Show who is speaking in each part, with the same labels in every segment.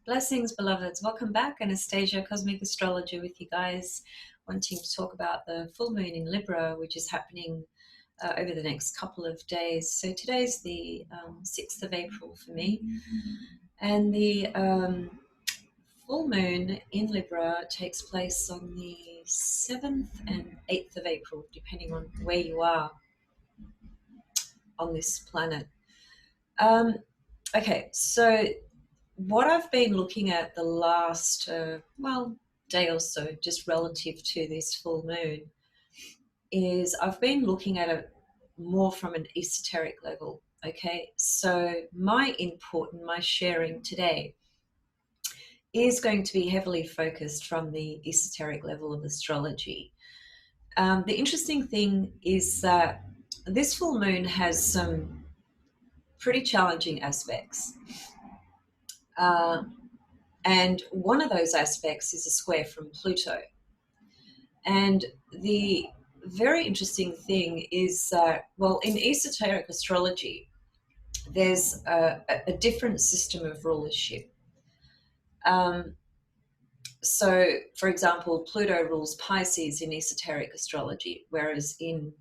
Speaker 1: Blessings, beloveds. Welcome back. Anastasia, Cosmic Astrologer with you guys, wanting to talk about the full moon in Libra, which is happening over the next couple of days. So today's the 6th of April for me. And the full moon in Libra takes place on the 7th and 8th of April, depending on where you are on this planet. Okay, so what I've been looking at the last, day or so, just relative to this full moon, is I've been looking at it more from an esoteric level, okay? So my input and my sharing today is going to be heavily focused from the esoteric level of astrology. The interesting thing is that this full moon has some pretty challenging aspects. And one of those aspects is a square from Pluto. And the very interesting thing is that, well, in esoteric astrology, there's a different system of rulership. So, for example, Pluto rules Pisces in esoteric astrology, whereas in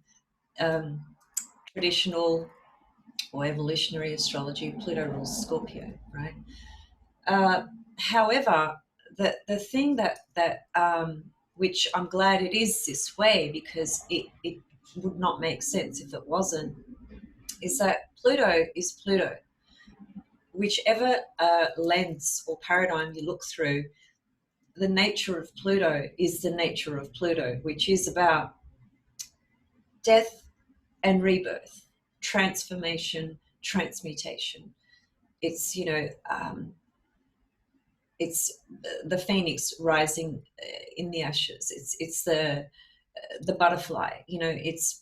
Speaker 1: traditional or evolutionary astrology, Pluto rules Scorpio, right? However, the thing that which I'm glad it is this way, because it would not make sense if it wasn't, is that Pluto is Pluto. Whichever lens or paradigm you look through, the nature of Pluto is the nature of Pluto, which is about death and rebirth, transformation, transmutation. It's, it's the phoenix rising in the ashes. It's the butterfly,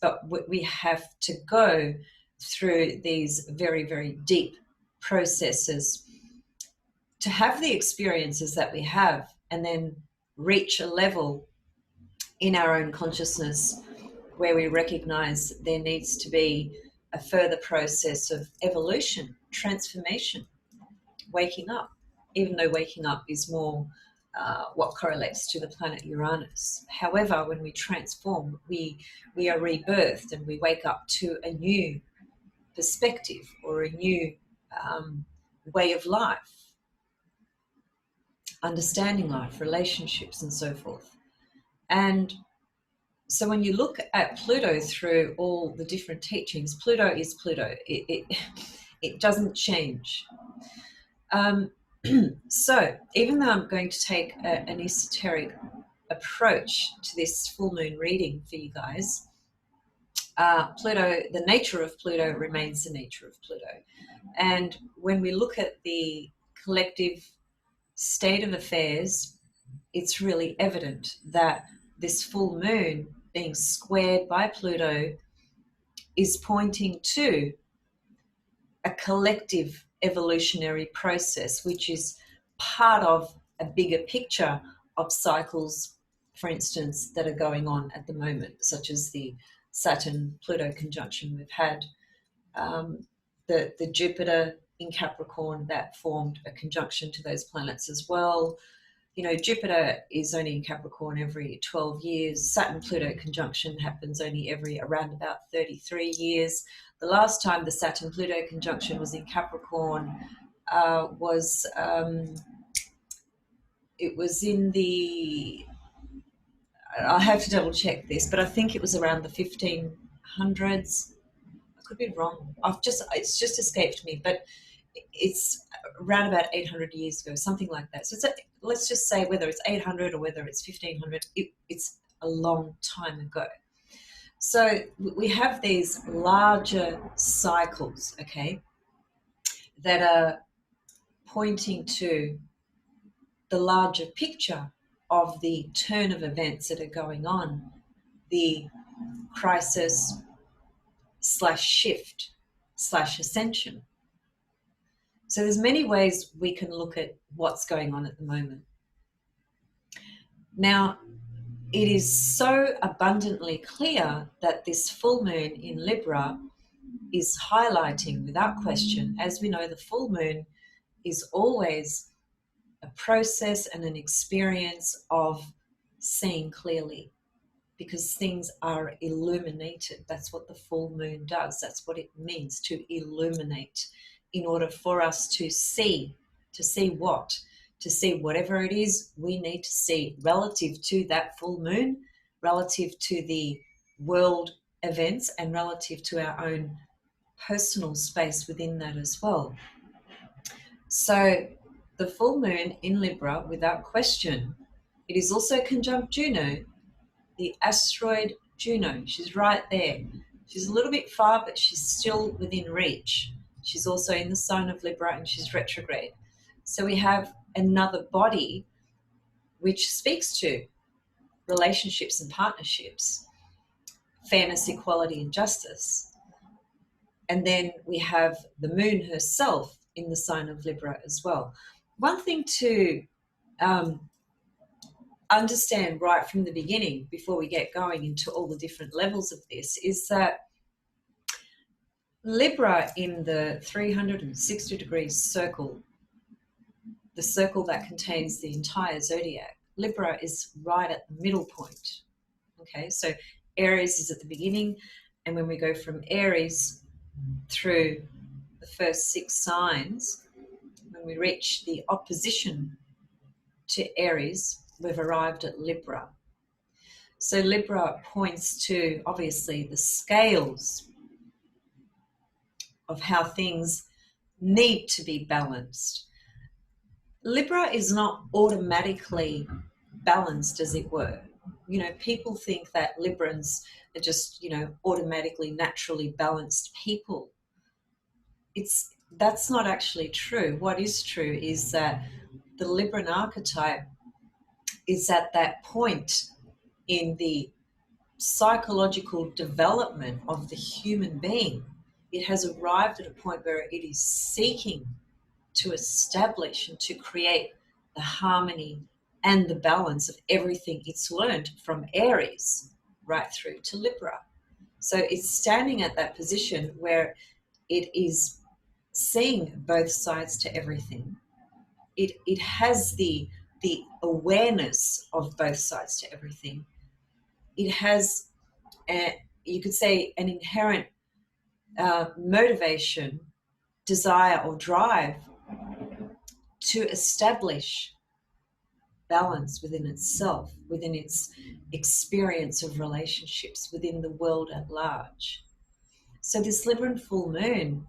Speaker 1: but we have to go through these very, very deep processes to have the experiences that we have, and then reach a level in our own consciousness where we recognize there needs to be a further process of evolution, transformation, waking up, even though waking up is more what correlates to the planet Uranus. However, when we transform, we are rebirthed and we wake up to a new perspective or a new way of life, understanding life, relationships, and so forth. And so when you look at Pluto through all the different teachings, Pluto is Pluto. It doesn't change. So even though I'm going to take an esoteric approach to this full moon reading for you guys, Pluto, the nature of Pluto remains the nature of Pluto. And when we look at the collective state of affairs, it's really evident that this full moon being squared by Pluto is pointing to a collective evolutionary process, which is part of a bigger picture of cycles, for instance, that are going on at the moment, such as the Saturn-Pluto conjunction we've had, the Jupiter in Capricorn that formed a conjunction to those planets as well. Jupiter is only in Capricorn every 12 years. Saturn-Pluto conjunction happens only every around about 33 years. The last time the Saturn-Pluto conjunction was in Capricorn was it was in the, I'll have to double check this, but I think it was around the 1500s. I could be wrong. It's just escaped me, but it's around about 800 years ago, something like that. So let's just say whether it's 800 or whether it's 1500, it's a long time ago. So we have these larger cycles, okay, that are pointing to the larger picture of the turn of events that are going on, the crisis / shift / ascension. So there's many ways we can look at what's going on at the moment. Now, it is so abundantly clear that this full moon in Libra is highlighting, without question, as we know, the full moon is always a process and an experience of seeing clearly, because things are illuminated. That's what the full moon does. That's what it means to illuminate. In order for us to see what? To see whatever it is we need to see relative to that full moon, relative to the world events, and relative to our own personal space within that as well. So the full moon in Libra, without question, it is also conjunct Juno, the asteroid Juno. She's right there. She's a little bit far, but she's still within reach. She's also in the sign of Libra, and she's retrograde. So we have another body which speaks to relationships and partnerships, fairness, equality, and justice. And then we have the moon herself in the sign of Libra as well. One thing to understand right from the beginning, before we get going into all the different levels of this, is that Libra in the 360 degrees circle, the circle that contains the entire zodiac, Libra is right at the middle point. Okay, so Aries is at the beginning, and when we go from Aries through the first 6 signs, when we reach the opposition to Aries, we've arrived at Libra. So Libra points to, obviously, the scales of how things need to be balanced. Libra is not automatically balanced, as it were. You know, people think that Librans are just, automatically, naturally balanced people. That's not actually true. What is true is that the Libran archetype is at that point in the psychological development of the human being. It has arrived at a point where it is seeking to establish and to create the harmony and the balance of everything it's learned from Aries right through to Libra. So it's standing at that position where it is seeing both sides to everything. It has the awareness of both sides to everything. It has, you could say, an inherent motivation, desire, or drive to establish balance within itself, within its experience of relationships, within the world at large. So this Libran full moon,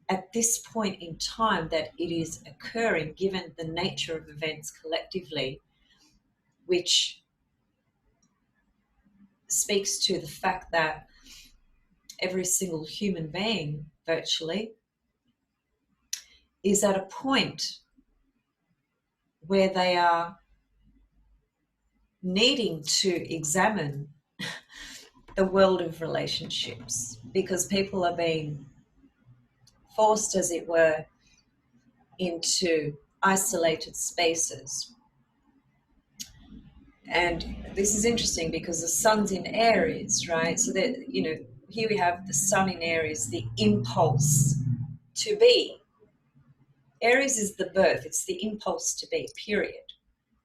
Speaker 1: at this point in time that it is occurring, given the nature of events collectively, which speaks to the fact that every single human being, virtually, is at a point where they are needing to examine the world of relationships, because people are being forced, as it were, into isolated spaces. And this is interesting because the sun's in Aries, right? So that, here we have the sun in Aries, the impulse to be. Aries is the birth, it's the impulse to be, period.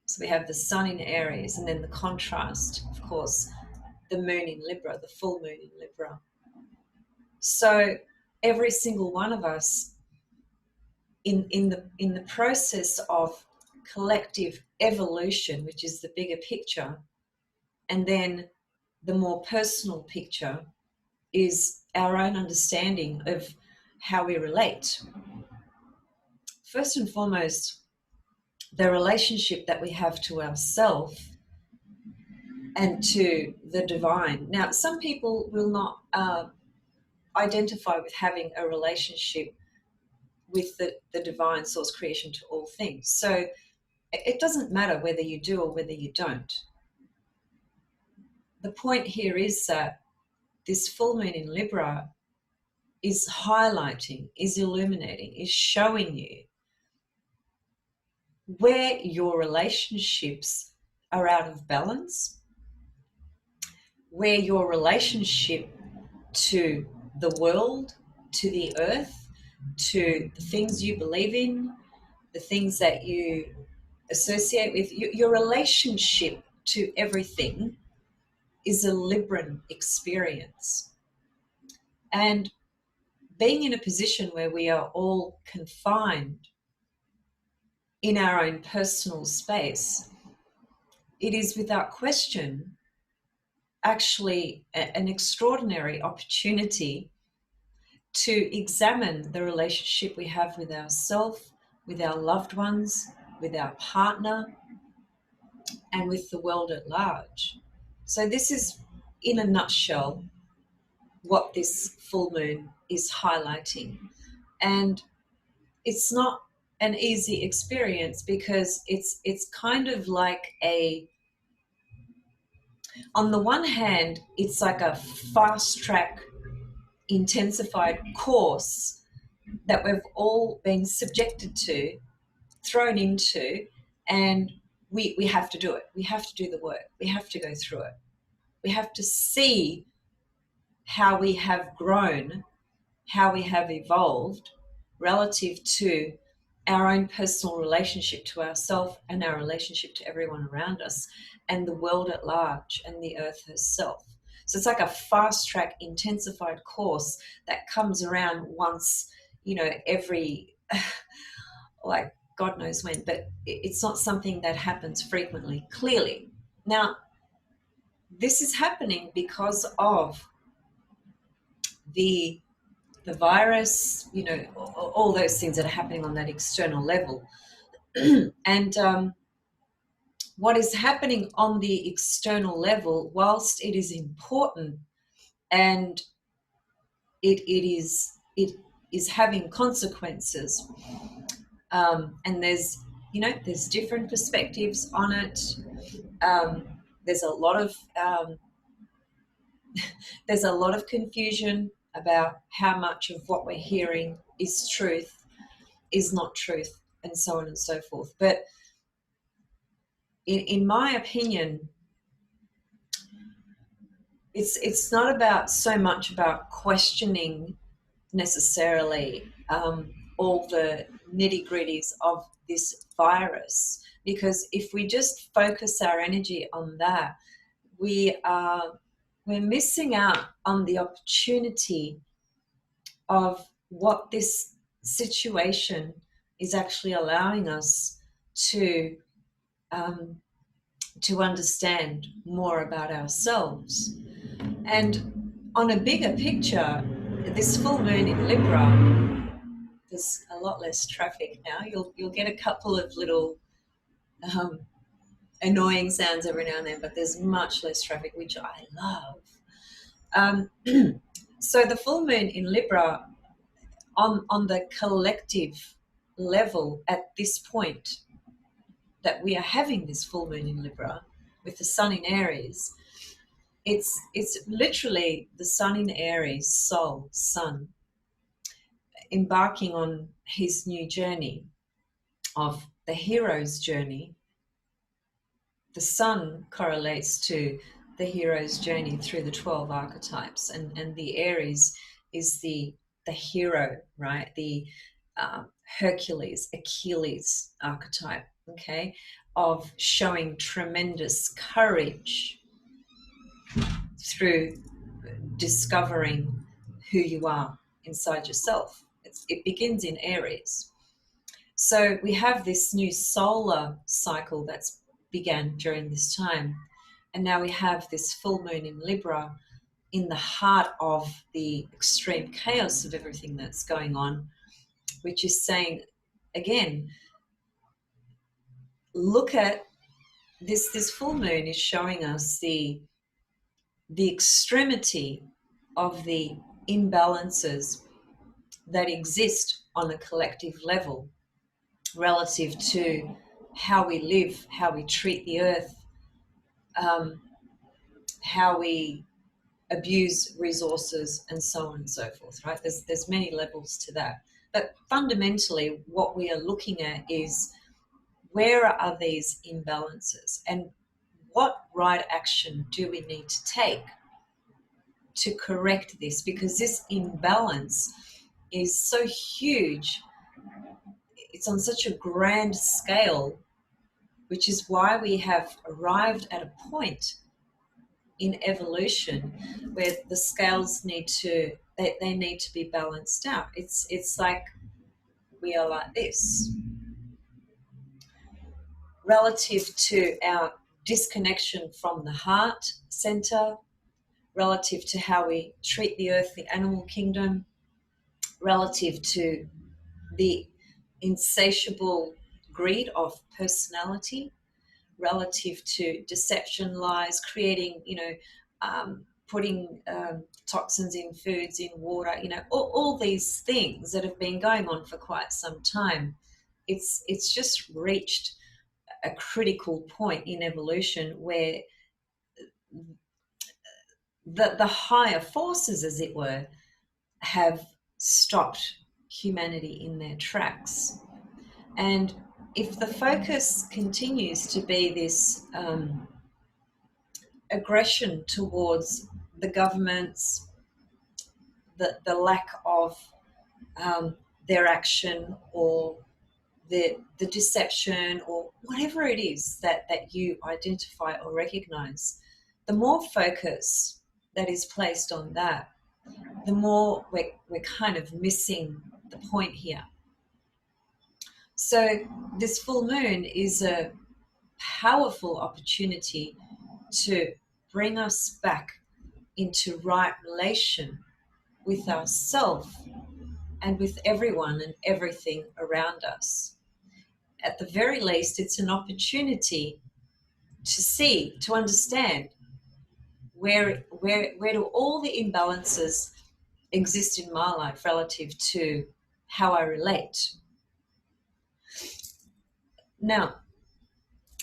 Speaker 1: So we have the sun in Aries, and then the contrast, of course, the moon in Libra, the full moon in Libra. So every single one of us in the process of collective evolution, which is the bigger picture, and then the more personal picture is our own understanding of how we relate. First and foremost, the relationship that we have to ourselves and to the divine. Now, some people will not identify with having a relationship with the divine source, creation to all things. So it doesn't matter whether you do or whether you don't. The point here is that this full moon in Libra is highlighting, is illuminating, is showing you where your relationships are out of balance, where your relationship to the world, to the earth, to the things you believe in, the things that you associate with, your relationship to everything is a Libran experience. And being in a position where we are all confined in our own personal space, it is without question actually an extraordinary opportunity to examine the relationship we have with ourselves, with our loved ones, with our partner, and with the world at large. So this is, in a nutshell, what this full moon is highlighting. And it's not an easy experience because it's kind of like on the one hand, it's like a fast track intensified course that we've all been subjected to, thrown into, and we have to do it. We have to do the work. We have to go through it. We have to see how we have grown, how we have evolved relative to our own personal relationship to ourselves and our relationship to everyone around us and the world at large and the earth herself. So it's like a fast track intensified course that comes around once, every, like God knows when, but it's not something that happens frequently, clearly. Now, this is happening because of the virus, all those things that are happening on that external level. And what is happening on the external level, whilst it is important and it is having consequences, and there's different perspectives on it. There's a lot of confusion about how much of what we're hearing is truth, is not truth, and so on and so forth. But in my opinion, it's not about so much about questioning necessarily all the nitty-gritties of this virus, because if we just focus our energy on that, we're missing out on the opportunity of what this situation is actually allowing us to understand more about ourselves. And on a bigger picture, this full moon in Libra, there's a lot less traffic now. You'll get a couple of little annoying sounds every now and then, but there's much less traffic, which I love. So the full moon in Libra, on the collective level at this point that we are having this full moon in Libra with the sun in Aries, it's literally the sun in Aries, soul, sun, embarking on his new journey of the hero's journey. The sun correlates to the hero's journey through the 12 archetypes, and the Aries is the hero, right? The Hercules, Achilles archetype, okay, of showing tremendous courage through discovering who you are inside yourself. It begins in Aries. So we have this new solar cycle that's began during this time, and now we have this full moon in Libra in the heart of the extreme chaos of everything that's going on, which is saying, again, look at this full moon is showing us the extremity of the imbalances that exist on a collective level relative to how we live, how we treat the earth, how we abuse resources, and so on and so forth, right? There's many levels to that. But fundamentally, what we are looking at is, where are these imbalances and what right action do we need to take to correct this? Because this imbalance is so huge. it's on such a grand scale, which is why we have arrived at a point in evolution where the scales need to they need to be balanced out. It's like we are like this relative to our disconnection from the heart center, relative to how we treat the earth, the animal kingdom, relative to the insatiable greed of personality, relative to deception, lies, creating, putting toxins in foods, in water, all these things that have been going on for quite some time. It's just reached a critical point in evolution where the higher forces, as it were, have stopped humanity in their tracks. And if the focus continues to be this aggression towards the governments, the lack of their action, or the deception, or whatever it is that you identify or recognize, the more focus that is placed on that, the more we're kind of missing the point here. So this full moon is a powerful opportunity to bring us back into right relation with ourselves and with everyone and everything around us. At the very least, it's an opportunity to see, to understand where do all the imbalances exist in my life relative to how I relate. Now,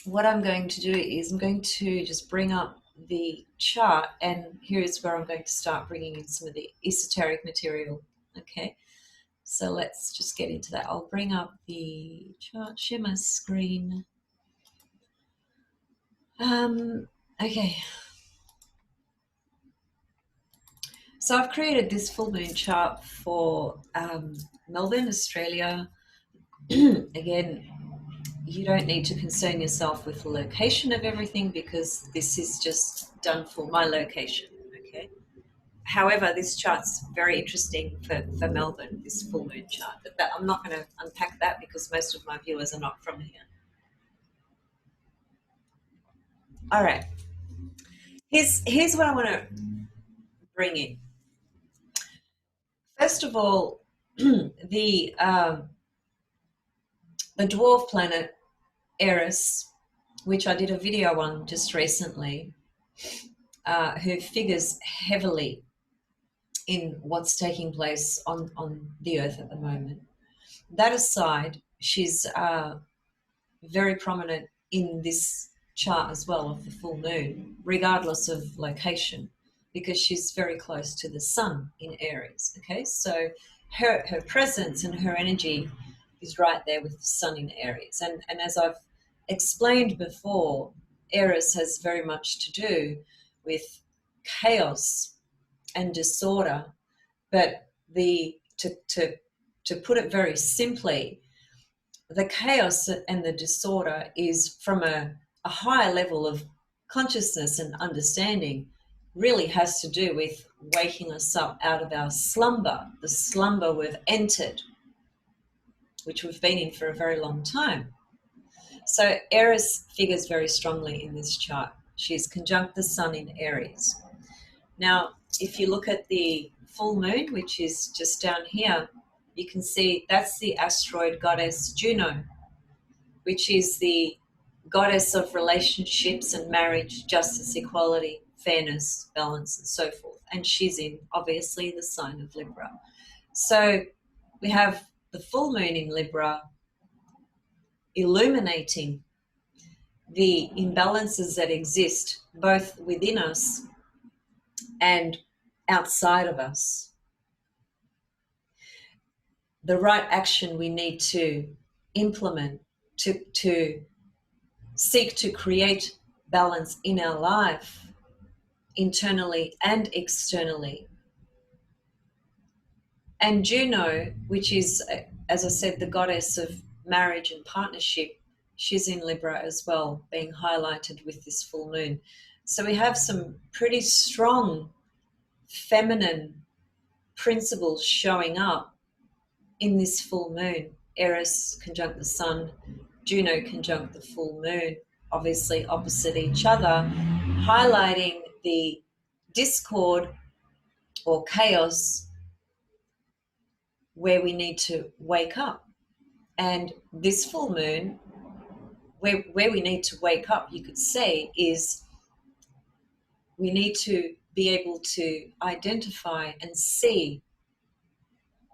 Speaker 1: what I'm going to do is I'm going to just bring up the chart, and here is where I'm going to start bringing in some of the esoteric material. Okay, so let's just get into that. I'll bring up the chart, share my screen. Okay. So I've created this full moon chart for Melbourne, Australia. Again, you don't need to concern yourself with the location of everything because this is just done for my location, okay? However, this chart's very interesting for Melbourne, this full moon chart. But I'm not going to unpack that because most of my viewers are not from here. All right. Here's what I want to bring in. First of all, the dwarf planet Eris, which I did a video on just recently, who figures heavily in what's taking place on the Earth at the moment. That aside, she's very prominent in this chart as well of the full moon, regardless of location, because she's very close to the sun in Aries. Okay, so her presence and her energy is right there with the sun in Aries. And as I've explained before, Eris has very much to do with chaos and disorder, but to put it very simply, the chaos and the disorder is from a higher level of consciousness and understanding, really has to do with waking us up out of our slumber, the slumber we've entered, which we've been in for a very long time. So Eris figures very strongly in this chart. She's conjunct the sun in Aries. Now, if you look at the full moon, which is just down here, you can see that's the asteroid goddess Juno, which is the goddess of relationships and marriage, justice, equality, fairness, balance, and so forth. And she's in, obviously, the sign of Libra. So we have the full moon in Libra illuminating the imbalances that exist both within us and outside of us. The right action we need to implement to seek to create balance in our life, internally and externally. And Juno, which is, as I said, the goddess of marriage and partnership, she's in Libra as well, being highlighted with this full moon. So we have some pretty strong feminine principles showing up in this full moon. Eris conjunct the sun, Juno conjunct the full moon, obviously opposite each other, highlighting the discord or chaos where we need to wake up. And this full moon, where we need to wake up, you could say, is we need to be able to identify and see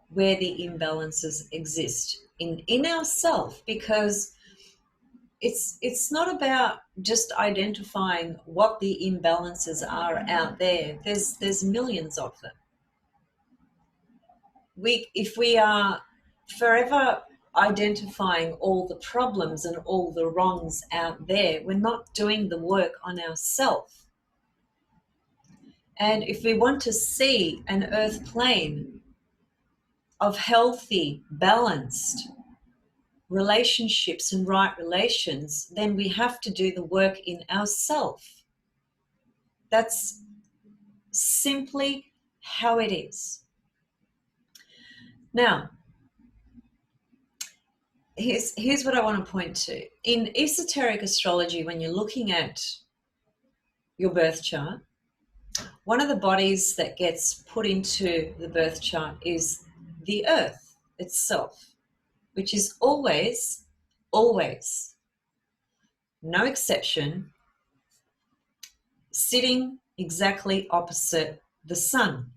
Speaker 1: where the imbalances exist in ourselves, because it's not about just identifying what the imbalances are out there. There's millions of them. If we are forever identifying all the problems and all the wrongs out there, we're not doing the work on ourselves. And if we want to see an earth plane of healthy, balanced relationships and right relations, then we have to do the work in ourselves. That's simply how it is. Now, here's what I want to point to. In esoteric astrology, when you're looking at your birth chart, one of the bodies that gets put into the birth chart is the earth itself, which is always, no exception, sitting exactly opposite the sun.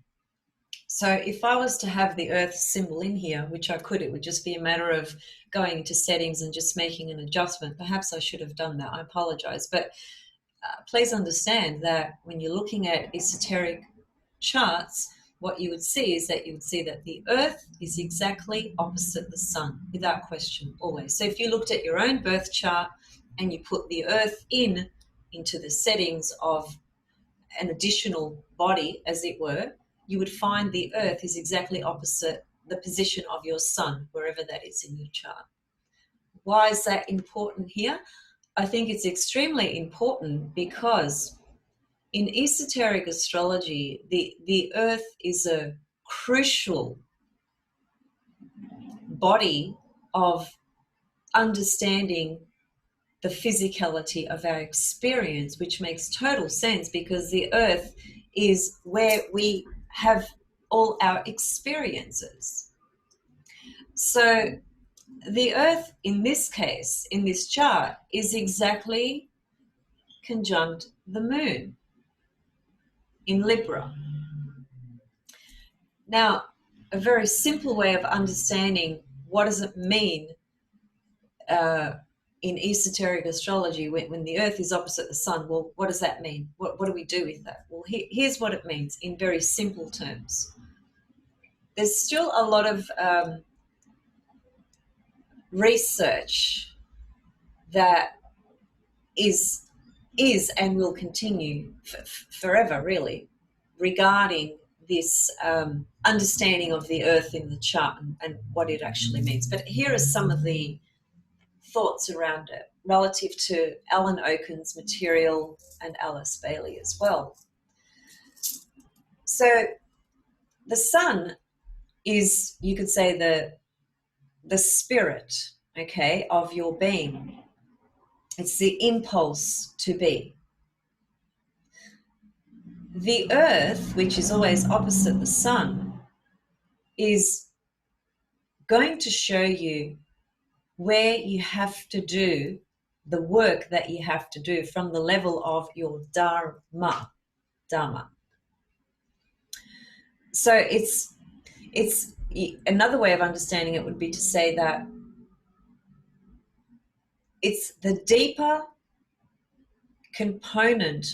Speaker 1: So if I was to have the earth symbol in here, which I could, it would just be a matter of going into settings and just making an adjustment. Perhaps I should have done that. I apologize. But please understand that when you're looking at esoteric charts, what you would see is that the earth is exactly opposite the sun, without question, always. So if you looked at your own birth chart and you put the earth into the settings of an additional body, as it were, you would find the earth is exactly opposite the position of your sun, wherever that is in your chart. Why is that important here? I think it's extremely important because in esoteric astrology, the earth is a crucial body of understanding the physicality of our experience, which makes total sense because the earth is where we have all our experiences. So the earth in this case, in this chart, is exactly conjunct the moon in Libra. Now, a very simple way of understanding what does it mean in esoteric astrology when the earth is opposite the sun, well, what does that mean? What do we do with that? Well, here's what it means in very simple terms. There's still a lot of research that is and will continue forever, really, regarding this understanding of the earth in the chart and what it actually means. But here are some of the thoughts around it relative to Alan Oken's material and Alice Bailey as well. So the sun is, you could say, the spirit, okay, of your being. It's the impulse to be. The earth, which is always opposite the sun, is going to show you where you have to do the work that you have to do from the level of your dharma. So it's another way of understanding it would be to say that it's the deeper component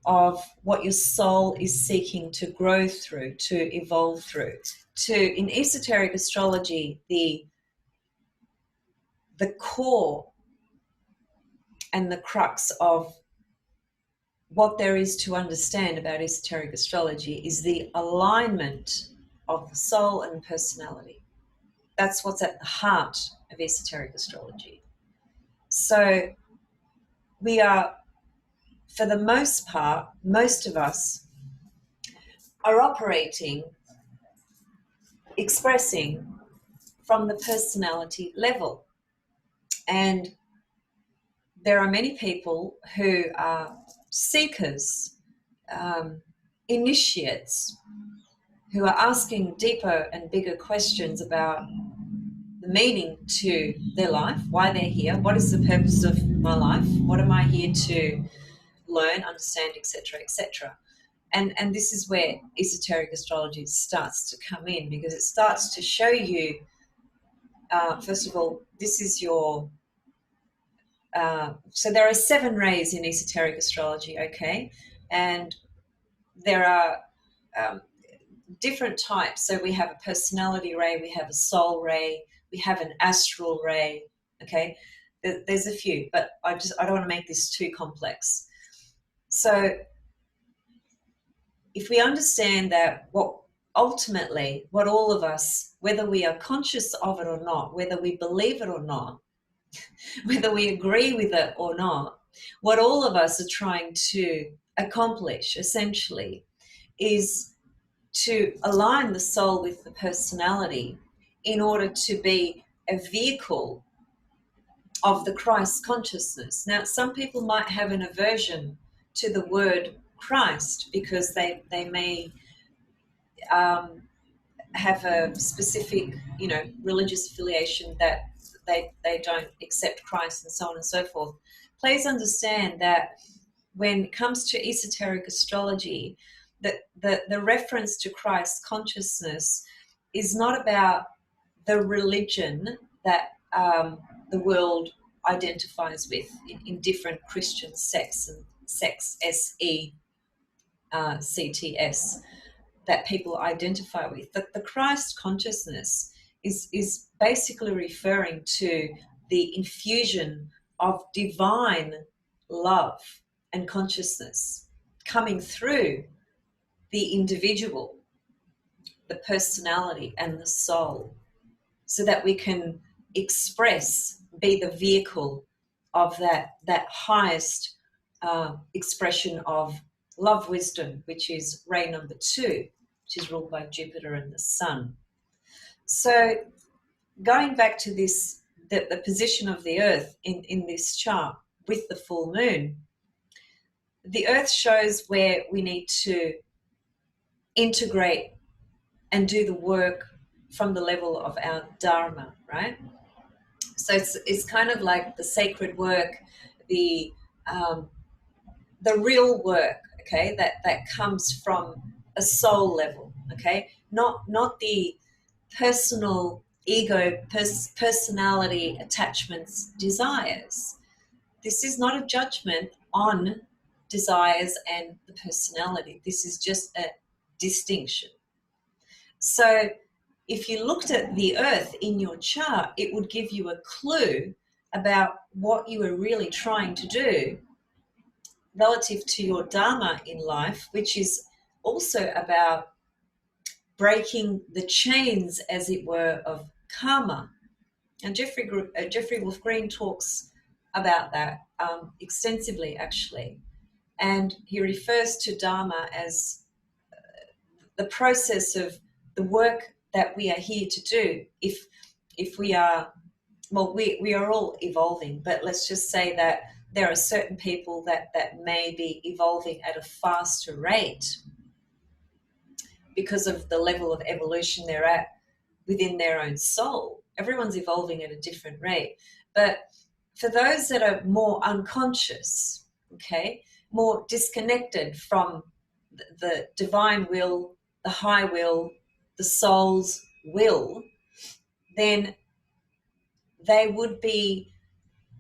Speaker 1: of what your soul is seeking to grow through, to evolve through. In esoteric astrology, the core and the crux of what there is to understand about esoteric astrology is the alignment of the soul and personality. That's what's at the heart of esoteric astrology. So we are, for the most part, most of us are operating, expressing from the personality level. And there are many people who are seekers, initiates, who are asking deeper and bigger questions about the meaning to their life, why they're here, what is the purpose of my life, what am I here to learn, understand, etc., etc. And this is where esoteric astrology starts to come in, because it starts to show you, first of all, this is your, so there are 7 rays in esoteric astrology, okay? And there are different types. So we have a personality ray, we have a soul ray, we have an astral ray, okay? There's a few, but I don't want to make this too complex. So if we understand that what all of us, whether we are conscious of it or not, whether we believe it or not, whether we agree with it or not, what all of us are trying to accomplish essentially is to align the soul with the personality in order to be a vehicle of the Christ consciousness. Now, some people might have an aversion to the word Christ because they may have a specific, religious affiliation that they don't accept Christ and so on and so forth. Please understand that when it comes to esoteric astrology, the reference to Christ consciousness is not about the religion that the world identifies with in different Christian sects and sects, SECTS, that people identify with. That the Christ consciousness is basically referring to the infusion of divine love and consciousness coming through the individual, the personality and the soul, so that we can express, be the vehicle of that highest expression of love wisdom, which is ray number 2, which is ruled by Jupiter and the Sun. So going back to this, the position of the Earth in this chart with the full moon, the Earth shows where we need to integrate and do the work from the level of our Dharma, right? So it's kind of like the sacred work, the real work, okay, that comes from a soul level, okay, not the personal ego, personality, attachments, desires. This is not a judgment on desires and the personality. This is just a distinction. So if you looked at the Earth in your chart, it would give you a clue about what you are really trying to do relative to your Dharma in life, which is also about breaking the chains, as it were, of karma. And Jeffrey Wolf Green talks about that extensively, actually. And he refers to Dharma as the process of the work that we are here to do. If we are, well, we are all evolving, but let's just say that there are certain people that may be evolving at a faster rate because of the level of evolution they're at within their own soul. Everyone's evolving at a different rate. But for those that are more unconscious, okay, more disconnected from the divine will, the high will, the soul's will, then they would be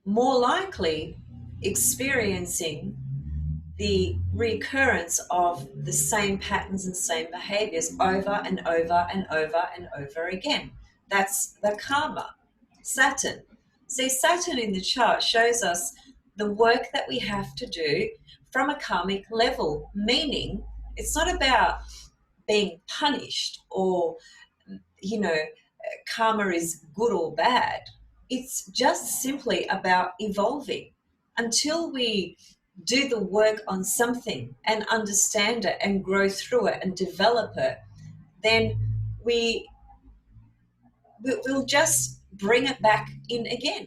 Speaker 1: more likely experiencing the recurrence of the same patterns and same behaviors over and over and over and over again. That's the karma. Saturn. See, Saturn in the chart shows us the work that we have to do from a karmic level, meaning it's not about being punished or, karma is good or bad. It's just simply about evolving. Until we do the work on something and understand it and grow through it and develop it, then we'll just bring it back in again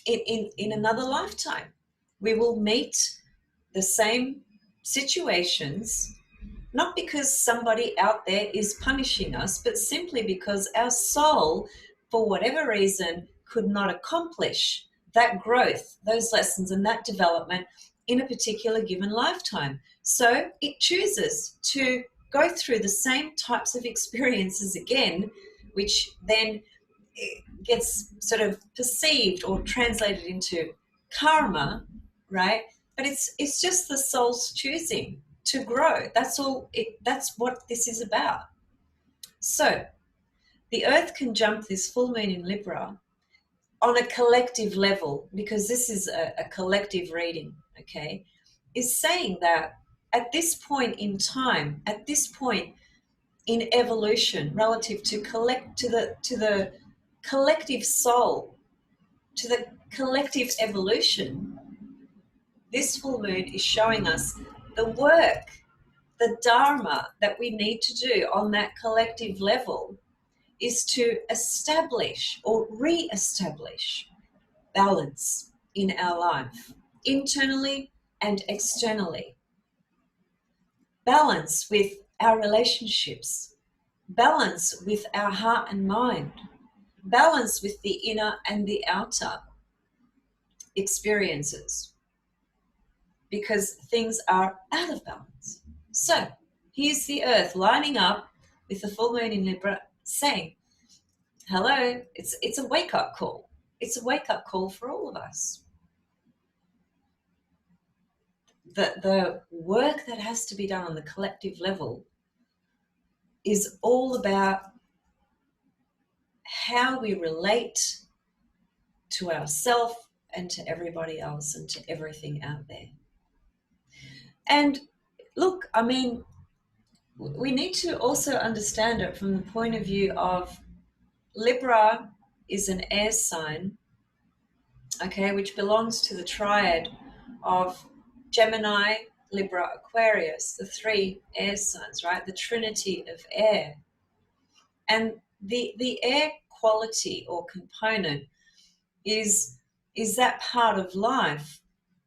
Speaker 1: in another lifetime. We will meet the same situations, not because somebody out there is punishing us, but simply because our soul, for whatever reason, could not accomplish that growth, those lessons, and that development in a particular given lifetime. So it chooses to go through the same types of experiences again, which then gets sort of perceived or translated into karma, right? But it's just the soul's choosing to grow. That's all. That's what this is about. So the Earth conjunct this full moon in Libra on a collective level, because this is a collective reading, okay, is saying that at this point in time, at this point in evolution, relative to the collective soul, to the collective evolution, this full moon is showing us the work, the dharma that we need to do on that collective level is to establish or re-establish balance in our life, internally and externally. Balance with our relationships, balance with our heart and mind, balance with the inner and the outer experiences, because things are out of balance. So here's the Earth lining up with the full moon in Libra saying, hello, it's a wake-up call. It's a wake-up call for all of us. The work that has to be done on the collective level is all about how we relate to ourselves and to everybody else and to everything out there. And look, I mean, we need to also understand it from the point of view of Libra is an air sign, okay, which belongs to the triad of Gemini, Libra, Aquarius, the three air signs, right? The trinity of air. And the air quality or component is that part of life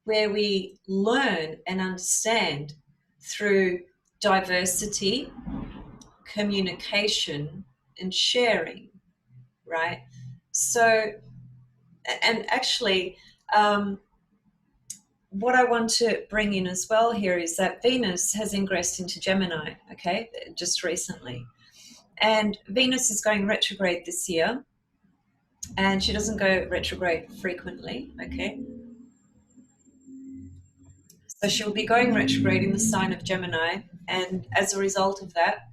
Speaker 1: where we learn and understand through diversity, communication, and sharing, right? So, and actually, what I want to bring in as well here is that Venus has ingressed into Gemini, okay, just recently. And Venus is going retrograde this year, and she doesn't go retrograde frequently, okay? So she'll be going retrograde in the sign of Gemini, and as a result of that,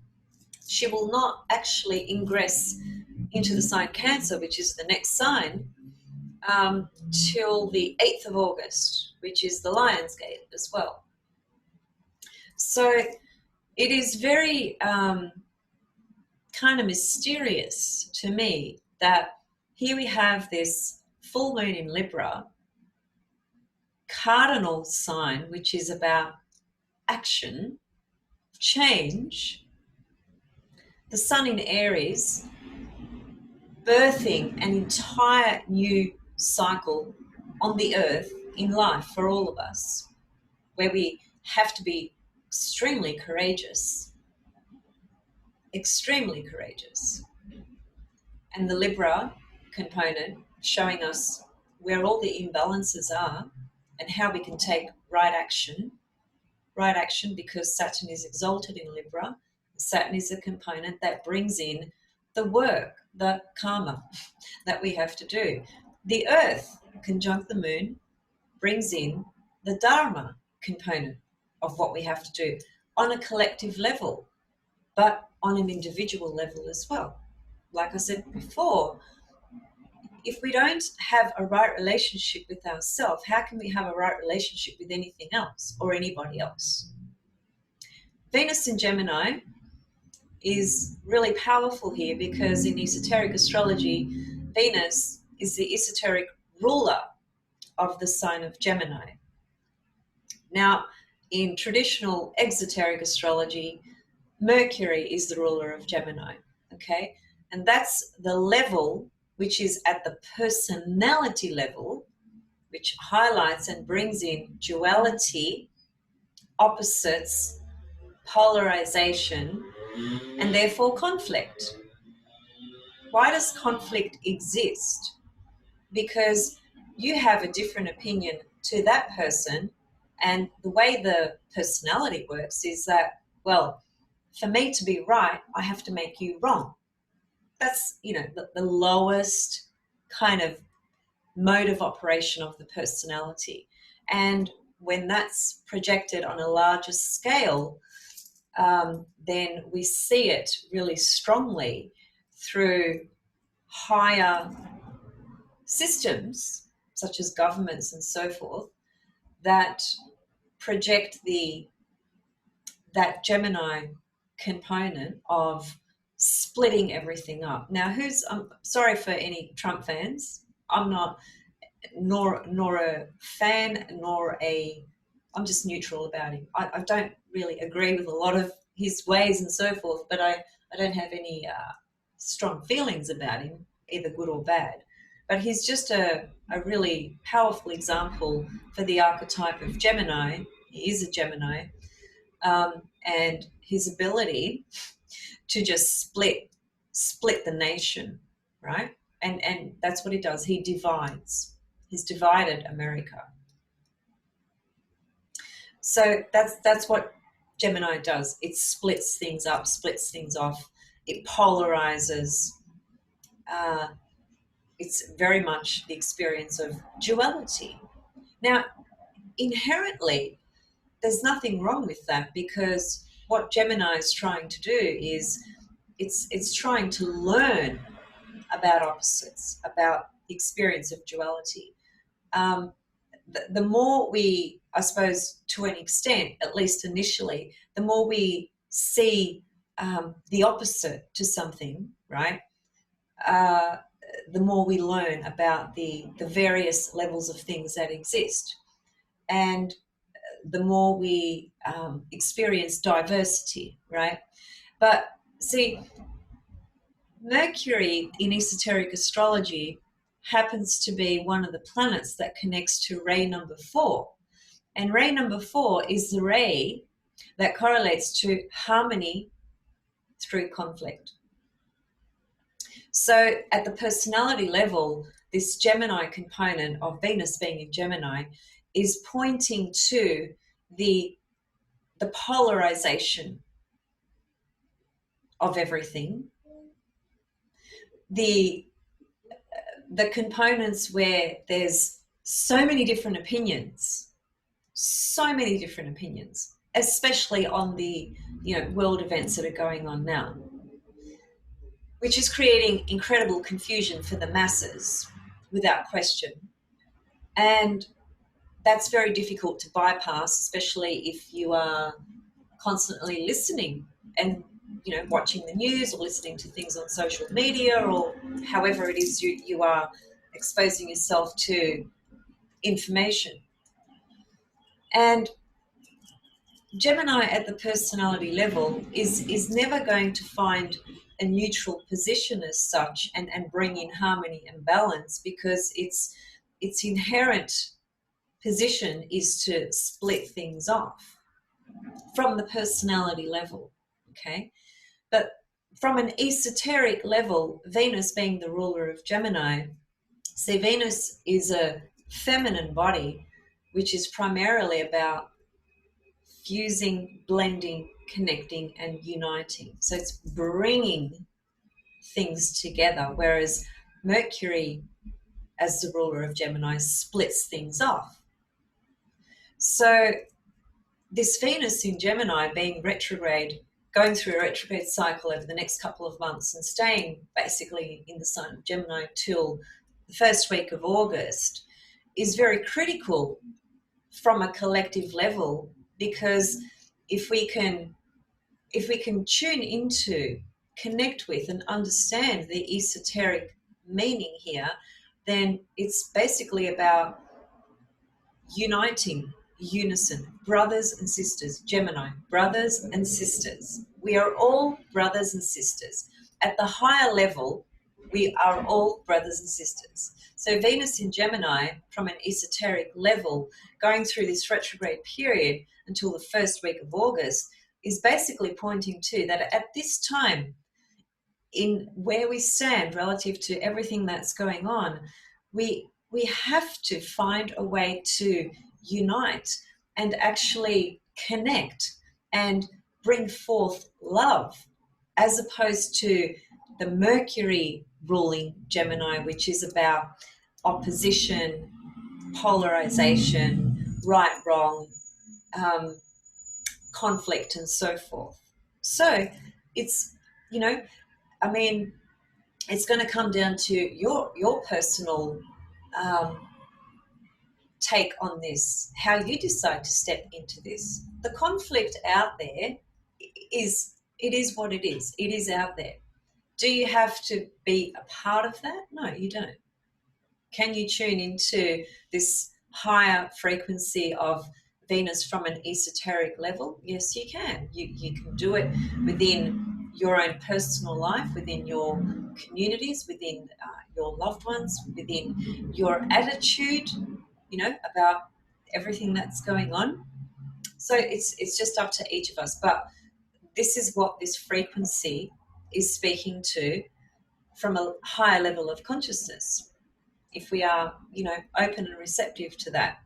Speaker 1: she will not actually ingress into the sign Cancer, which is the next sign, till the 8th of August, which is the Lion's Gate as well. So it is very kind of mysterious to me that here we have this full moon in Libra, cardinal sign, which is about action, change, the sun in Aries, birthing an entire new cycle on the earth in life for all of us, where we have to be extremely courageous, and the Libra component showing us where all the imbalances are and how we can take right action because Saturn is exalted in Libra. Saturn is a component that brings in the work, the karma that we have to do. The Earth conjunct the moon brings in the dharma component of what we have to do on a collective level, but on an individual level as well. Like I said before, if we don't have a right relationship with ourselves, how can we have a right relationship with anything else or anybody else? Venus in Gemini is really powerful here, because in esoteric astrology, Venus is the esoteric ruler of the sign of Gemini. Now, in traditional exoteric astrology, Mercury is the ruler of Gemini, okay? And that's the level which is at the personality level, which highlights and brings in duality, opposites, polarization, and therefore conflict. Why does conflict exist? Because you have a different opinion to that person, and the way the personality works is that, well, for me to be right, I have to make you wrong. That's, the lowest kind of mode of operation of the personality. And when that's projected on a larger scale, then we see it really strongly through higher systems, such as governments and so forth, that project that Gemini component of splitting everything up. Now, I'm sorry for any Trump fans. I'm not nor a fan, I'm just neutral about him. I don't really agree with a lot of his ways and so forth, but I don't have any strong feelings about him, either good or bad. But he's just a really powerful example for the archetype of Gemini. He is a Gemini, and his ability to just split the nation, right? And that's what he does. He divides. He's divided America. So that's what Gemini does. It splits things up, splits things off. It polarizes. It's very much the experience of duality. Now, inherently, there's nothing wrong with that, because what Gemini is trying to do is it's trying to learn about opposites, about the experience of duality. The more we, I suppose, to an extent, at least initially, the more we see the opposite to something, right? The more we learn about the various levels of things that exist. And the more we experience diversity, right? But see, Mercury in esoteric astrology happens to be one of the planets that connects to ray number 4. And ray number 4 is the ray that correlates to harmony through conflict. So at the personality level, this Gemini component of Venus being in Gemini is pointing to the polarization of everything, the components where there's so many different opinions, especially on the world events that are going on now, which is creating incredible confusion for the masses, without question. And that's very difficult to bypass, especially if you are constantly listening and watching the news or listening to things on social media, or however it is you are exposing yourself to information. And Gemini at the personality level is never going to find a neutral position as such and bring in harmony and balance, because its inherent position is to split things off from the personality level, okay? But from an esoteric level, Venus being the ruler of Gemini, see, Venus is a feminine body, which is primarily about fusing, blending, connecting, and uniting. So it's bringing things together, whereas Mercury, as the ruler of Gemini, splits things off. So this Venus in Gemini being retrograde, going through a retrograde cycle over the next couple of months and staying basically in the sign of Gemini till the first week of August, is very critical from a collective level, because if we can if we can tune into, connect with, and understand the esoteric meaning here, then it's basically about uniting, unison, brothers and sisters. Gemini, brothers and sisters. We are all brothers and sisters. At the higher level, we are all brothers and sisters. So Venus in Gemini, from an esoteric level, going through this retrograde period until the first week of August, is basically pointing to that at this time, in where we stand relative to everything that's going on, we have to find a way to unite and actually connect and bring forth love, as opposed to the Mercury ruling Gemini, which is about opposition, polarization, right, wrong, conflict, and so forth. So it's, I mean, it's going to come down to your personal take on this, how you decide to step into this. The conflict out there is what it is. It is out there. Do you have to be a part of that? No, you don't. Can you tune into this higher frequency of Venus from an esoteric level? Yes, you can. You can do it within your own personal life, within your communities, within your loved ones, within your attitude, about everything that's going on. So it's just up to each of us. But this is what this frequency is speaking to from a higher level of consciousness, if we are, open and receptive to that.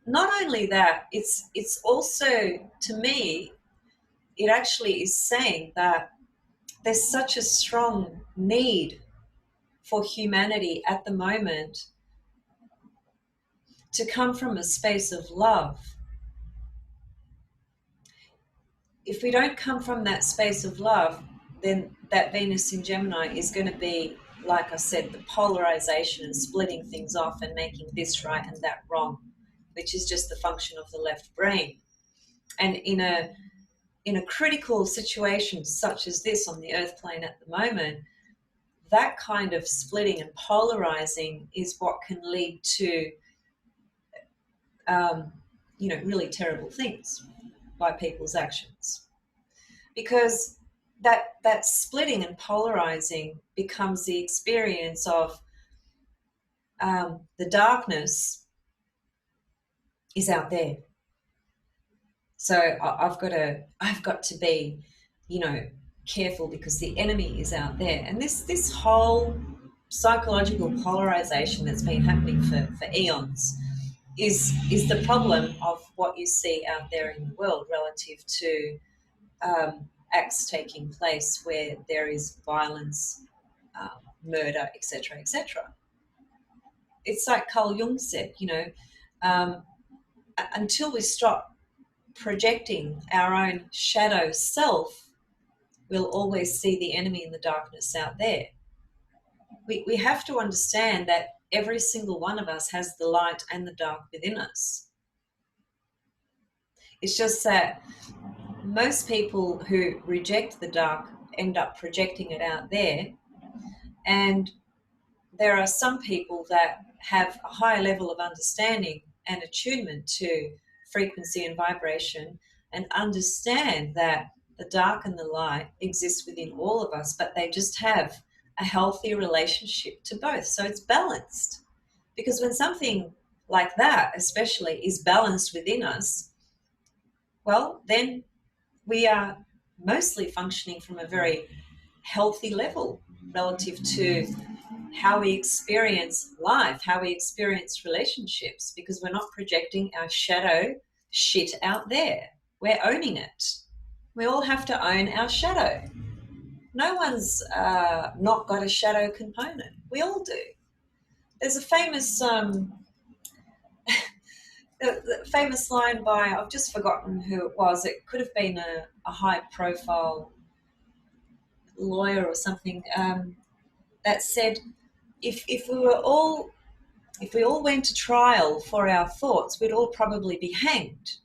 Speaker 1: Not only that, it's also, to me, it actually is saying that there's such a strong need for humanity at the moment to come from a space of love. If we don't come from that space of love, then that Venus in Gemini is going to be, like I said, the polarization and splitting things off and making this right and that wrong, which is just the function of the left brain. And in a critical situation such as this on the earth plane at the moment, that kind of splitting and polarizing is what can lead to really terrible things by people's actions, because that splitting and polarizing becomes the experience of the darkness is out there. So I've got to be, careful, because the enemy is out there. And this whole psychological polarization that's been happening for eons is the problem of what you see out there in the world relative to acts taking place where there is violence, murder, etc., etc. It's like Carl Jung said, until we stop projecting our own shadow self, we'll always see the enemy in the darkness out there. We have to understand that every single one of us has the light and the dark within us. It's just that most people who reject the dark end up projecting it out there. And there are some people that have a higher level of understanding and attunement to frequency and vibration, and understand that the dark and the light exist within all of us, but they just have a healthy relationship to both. So it's balanced. Because when something like that, especially, is balanced within us, well, then we are mostly functioning from a very healthy level relative to how we experience life, how we experience relationships, because we're not projecting our shadow shit out there. We're owning it. We all have to own our shadow. No one's not got a shadow component. We all do. There's a famous the famous line by, I've just forgotten who it was. It could have been a high-profile lawyer or something, that said, if we all went to trial for our thoughts, we'd all probably be hanged.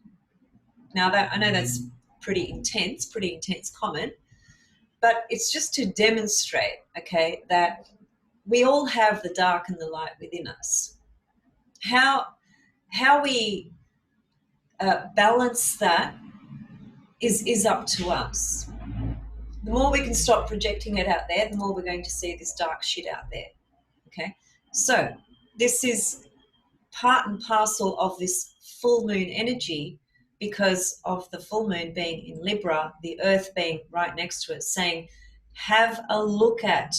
Speaker 1: Now, that I know that's pretty intense comment, but it's just to demonstrate, okay, that we all have the dark and the light within us. How we balance that is up to us. The more we can stop projecting it out there, the more we're going to see this dark shit out there. Okay, so this is part and parcel of this full moon energy, because of the full moon being in Libra, the earth being right next to it, saying, have a look at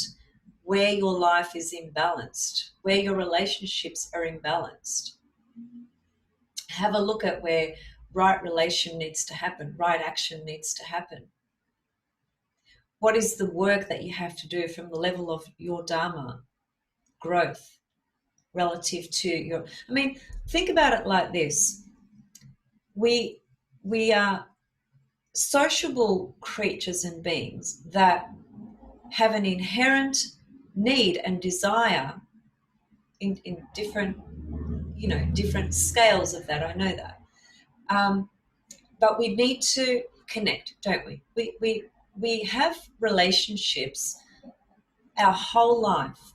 Speaker 1: where your life is imbalanced, where your relationships are imbalanced. Have a look at where right relation needs to happen, right action needs to happen. What is the work that you have to do from the level of your Dharma growth relative to your... I mean, think about it like this. We are sociable creatures and beings that have an inherent need and desire in different, different scales of that. I know that. But we need to connect, don't we? We have relationships our whole life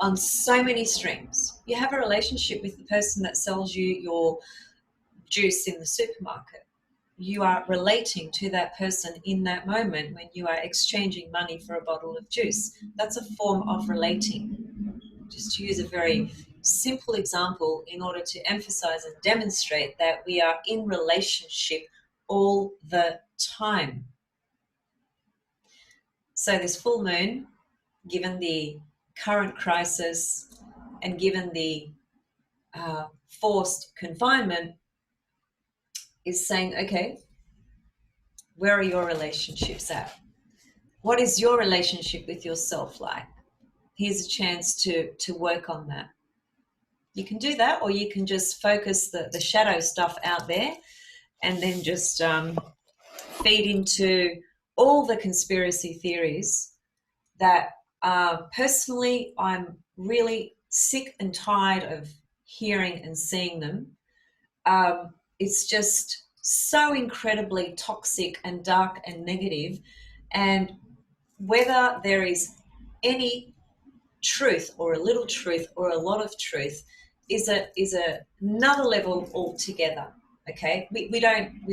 Speaker 1: on so many streams. You have a relationship with the person that sells you your juice in the supermarket. You are relating to that person in that moment when you are exchanging money for a bottle of juice. That's a form of relating. Just to use a very simple example in order to emphasize and demonstrate that we are in relationship all the time. So this full moon, given the current crisis and given the forced confinement, is saying, okay, where are your relationships at? What is your relationship with yourself like? Here's a chance to work on that. You can do that, or you can just focus the shadow stuff out there and then just feed into all the conspiracy theories that personally I'm really sick and tired of hearing and seeing them. It's just so incredibly toxic and dark and negative, and whether there is any truth or a little truth or a lot of truth is another level altogether. Okay, we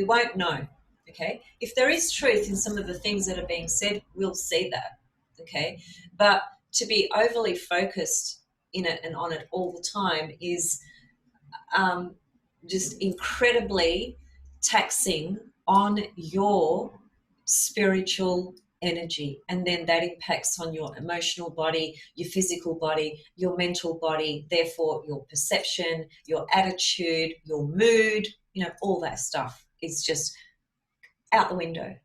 Speaker 1: won't know. Okay, if there is truth in some of the things that are being said, we'll see that. Okay, but to be overly focused in it and on it all the time is just incredibly taxing on your spiritual energy, and then that impacts on your emotional body, your physical body, your mental body, therefore your perception, your attitude, your mood, all that stuff is just out the window.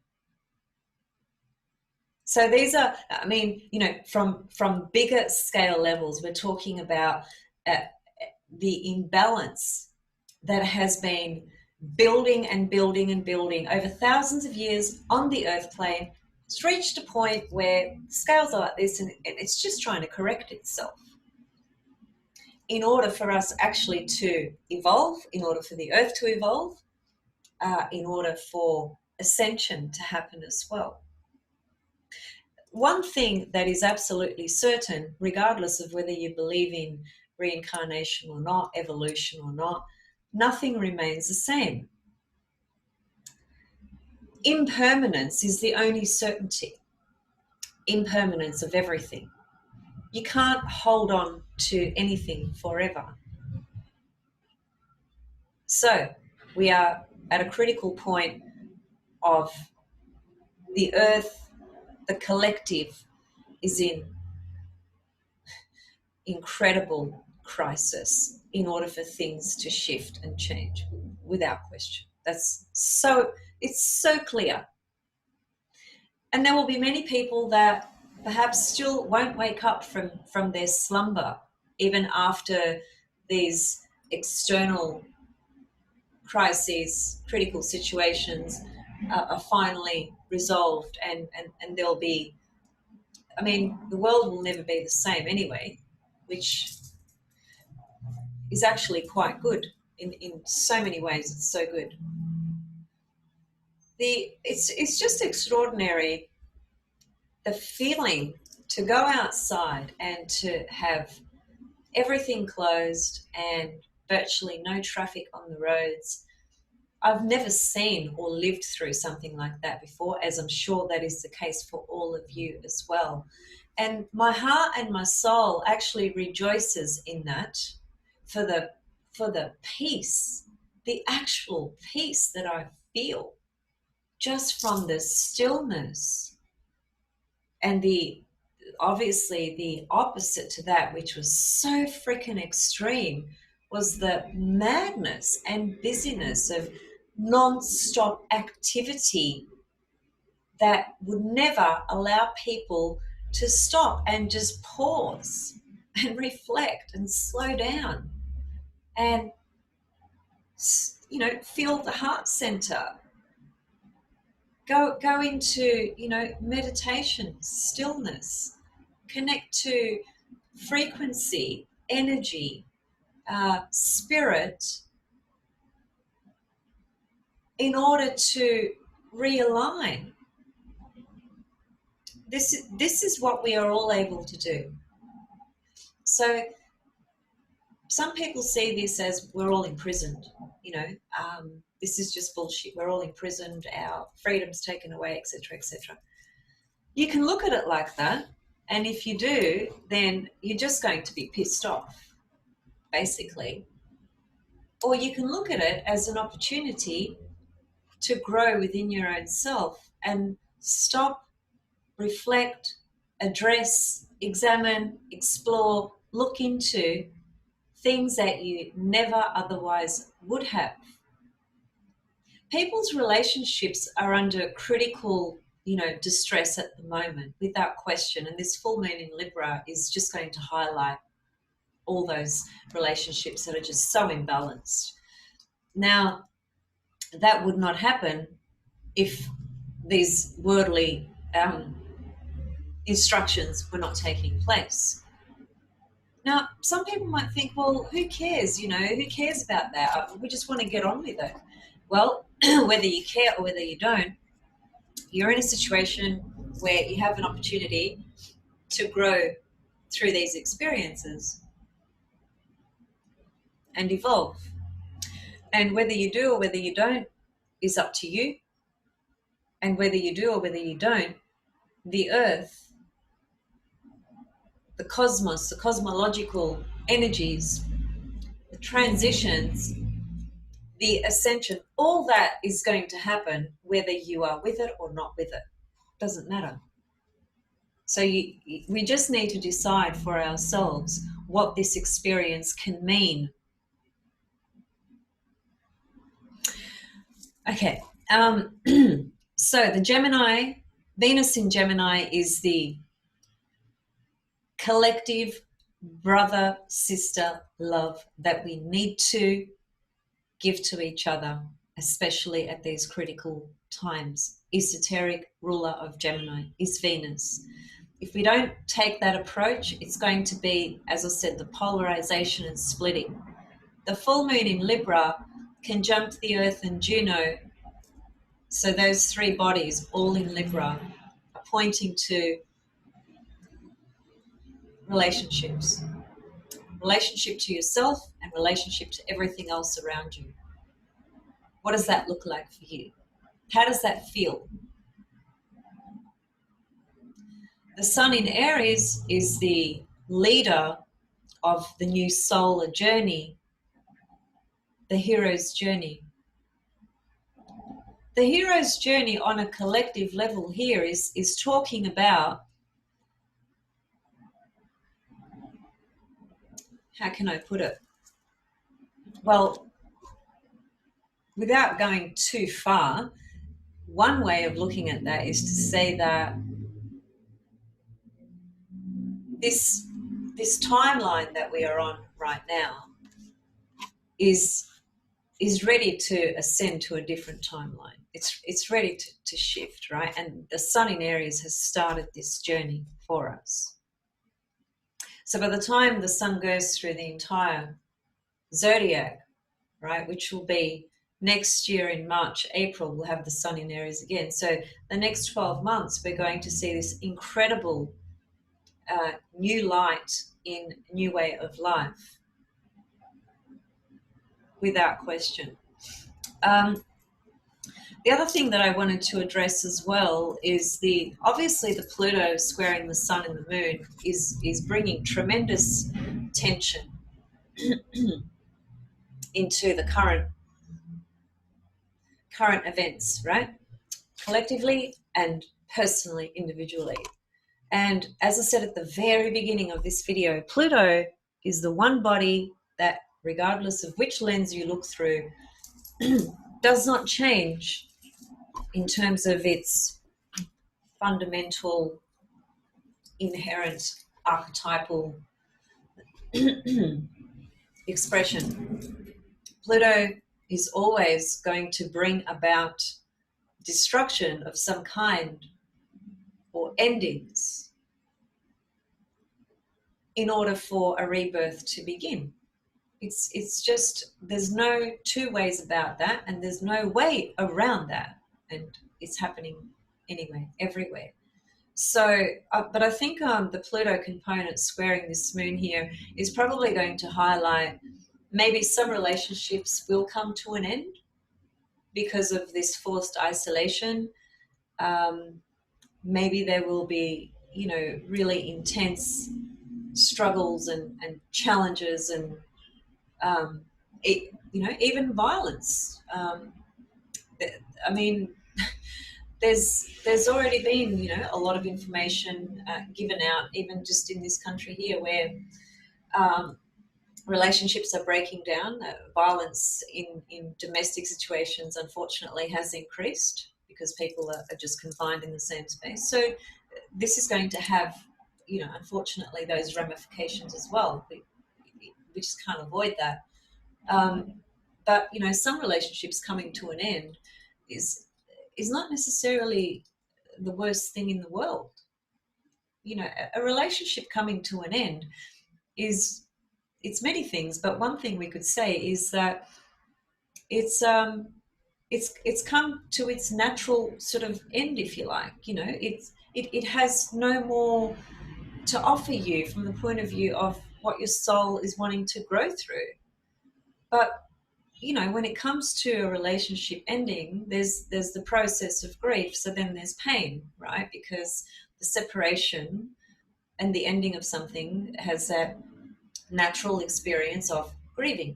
Speaker 1: So these are, I mean, from bigger scale levels, we're talking about the imbalance that has been building and building and building over thousands of years on the earth plane. It's reached a point where scales are like this, and it's just trying to correct itself in order for us actually to evolve, in order for the earth to evolve, in order for ascension to happen as well. One thing that is absolutely certain, regardless of whether you believe in reincarnation or not, evolution or not, nothing remains the same. Impermanence is the only certainty. Impermanence of everything. You can't hold on to anything forever. So we are at a critical point of the earth, the collective is in incredible crisis in order for things to shift and change, without question. It's so clear. And there will be many people that perhaps still won't wake up from their slumber even after these external crises, critical situations are finally resolved, and there'll be, I mean, the world will never be the same anyway, which is actually quite good in so many ways. It's so good. It's just extraordinary, the feeling to go outside and to have everything closed and virtually no traffic on the roads. I've never seen or lived through something like that before, as I'm sure that is the case for all of you as well. And my heart and my soul actually rejoices in that, for the peace, the actual peace that I feel just from the stillness. And obviously the opposite to that, which was so freaking extreme, was the madness and busyness of non-stop activity that would never allow people to stop and just pause and reflect and slow down and, feel the heart center. Go into, meditation, stillness, connect to frequency, energy, spirit, in order to realign. This is what we are all able to do. So some people see this as we're all imprisoned, this is just bullshit. We're all imprisoned, our freedom's taken away, etc., etc. You can look at it like that, and if you do, then you're just going to be pissed off, basically. Or you can look at it as an opportunity to grow within your own self and stop, reflect, address, examine, explore, look into things that you never otherwise would have. People's relationships are under critical, distress at the moment, without question. And this full moon in Libra is just going to highlight all those relationships that are just so imbalanced. Now, that would not happen if these worldly instructions were not taking place. Now, some people might think, well, who cares? Who cares about that? We just want to get on with it. Well, whether you care or whether you don't, you're in a situation where you have an opportunity to grow through these experiences and evolve. And whether you do or whether you don't is up to you. And whether you do or whether you don't, the earth, the cosmos, the cosmological energies, the transitions, the ascension, all that is going to happen whether you are with it or not with it. Doesn't matter. So we just need to decide for ourselves what this experience can mean. Okay. So the Gemini, Venus in Gemini, is the collective brother, sister love that we need to give to each other, especially at these critical times. Esoteric ruler of Gemini is Venus. If we don't take that approach, it's going to be, as I said, the polarization and splitting. The full moon in Libra conjunct the Earth and Juno, so those three bodies, all in Libra, are pointing to relationships. Relationship to yourself and relationship to everything else around you. What does that look like for you? How does that feel? The Sun in Aries is the leader of the new solar journey, the hero's journey. The hero's journey on a collective level here is talking about, how can I put it? Well, without going too far, one way of looking at that is to say that this timeline that we are on right now is ready to ascend to a different timeline. It's ready to shift, right? And the Sun in Aries has started this journey for us. So by the time the Sun goes through the entire zodiac, right, which will be Next year in March, April, we'll have the sun in Aries again. So the next 12 months, we're going to see this incredible new light in new way of life, without question. The other thing that I wanted to address as well is obviously the Pluto squaring the sun and the moon is bringing tremendous tension into the current events, right? Collectively and personally, individually. And as I said at the very beginning of this video, Pluto is the one body that, regardless of which lens you look through, does not change in terms of its fundamental, inherent, archetypal expression. Pluto is always going to bring about destruction of some kind or endings in order for a rebirth to begin. It's just, there's no two ways about that, and there's no way around that, and it's happening anyway, everywhere. So, but I think the Pluto component squaring this moon here is probably going to highlight maybe some relationships will come to an end because of this forced isolation. Maybe there will be, really intense struggles and challenges and, even violence. I mean, there's already been, a lot of information given out, even just in this country here, where relationships are breaking down. Violence in domestic situations, unfortunately, has increased because people are just confined in the same space. So this is going to have, unfortunately, those ramifications as well. We just can't avoid that. But, some relationships coming to an end is not necessarily the worst thing in the world. A relationship coming to an end it's many things, but one thing we could say is that it's come to its natural sort of end, if you like. It has no more to offer you from the point of view of what your soul is wanting to grow through. But when it comes to a relationship ending, there's the process of grief. So then there's pain, right? Because the separation and the ending of something has that natural experience of grieving,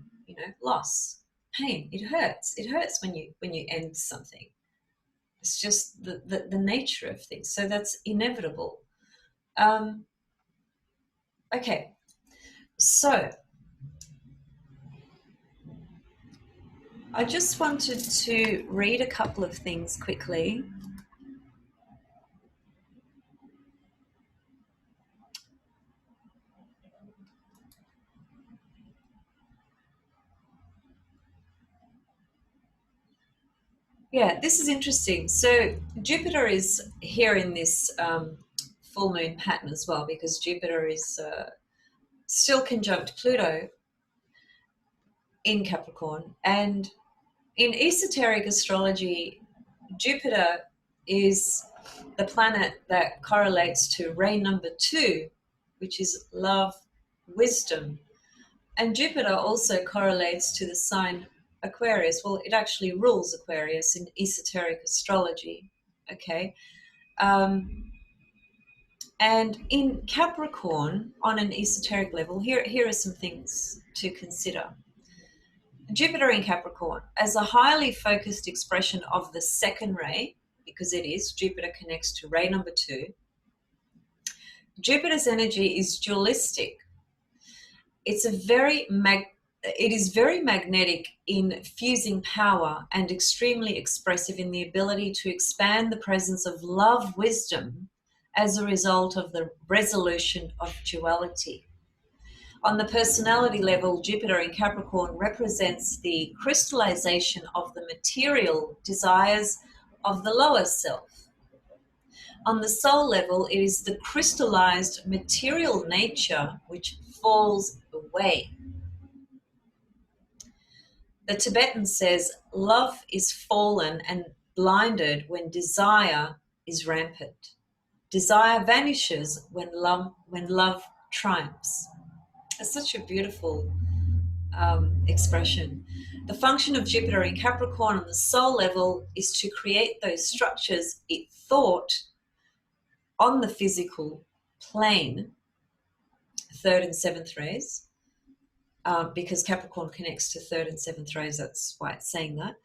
Speaker 1: loss, pain. It hurts. It hurts when you end something. It's just the nature of things. So that's inevitable. Okay, so I just wanted to read a couple of things quickly. Yeah, this is interesting. So Jupiter is here in this full moon pattern as well, because Jupiter is still conjunct Pluto in Capricorn. And in esoteric astrology, Jupiter is the planet that correlates to ray number 2, which is love, wisdom. And Jupiter also correlates to the sign Aquarius. Well, it actually rules Aquarius in esoteric astrology. Okay. And in Capricorn, on an esoteric level, here are some things to consider. Jupiter in Capricorn, as a highly focused expression of the second ray, because it is, Jupiter connects to ray number 2. Jupiter's energy is dualistic. It is very magnetic in fusing power and extremely expressive in the ability to expand the presence of love, wisdom, as a result of the resolution of duality. On the personality level, Jupiter in Capricorn represents the crystallization of the material desires of the lower self. On the soul level, it is the crystallized material nature which falls away. The Tibetan says, love is fallen and blinded when desire is rampant. Desire vanishes when love triumphs. It's such a beautiful expression. The function of Jupiter in Capricorn on the soul level is to create those structures it thought on the physical plane, third and seventh rays, because Capricorn connects to third and seventh rays, that's why it's saying that.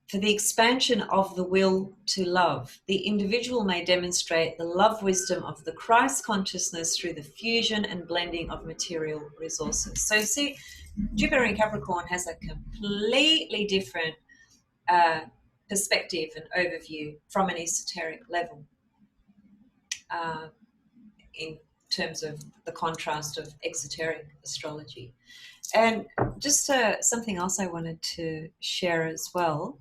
Speaker 1: For the expansion of the will to love, the individual may demonstrate the love wisdom of the Christ consciousness through the fusion and blending of material resources. So see, Jupiter in Capricorn has a completely different perspective and overview from an esoteric level in terms of the contrast of exoteric astrology. And just something else I wanted to share as well.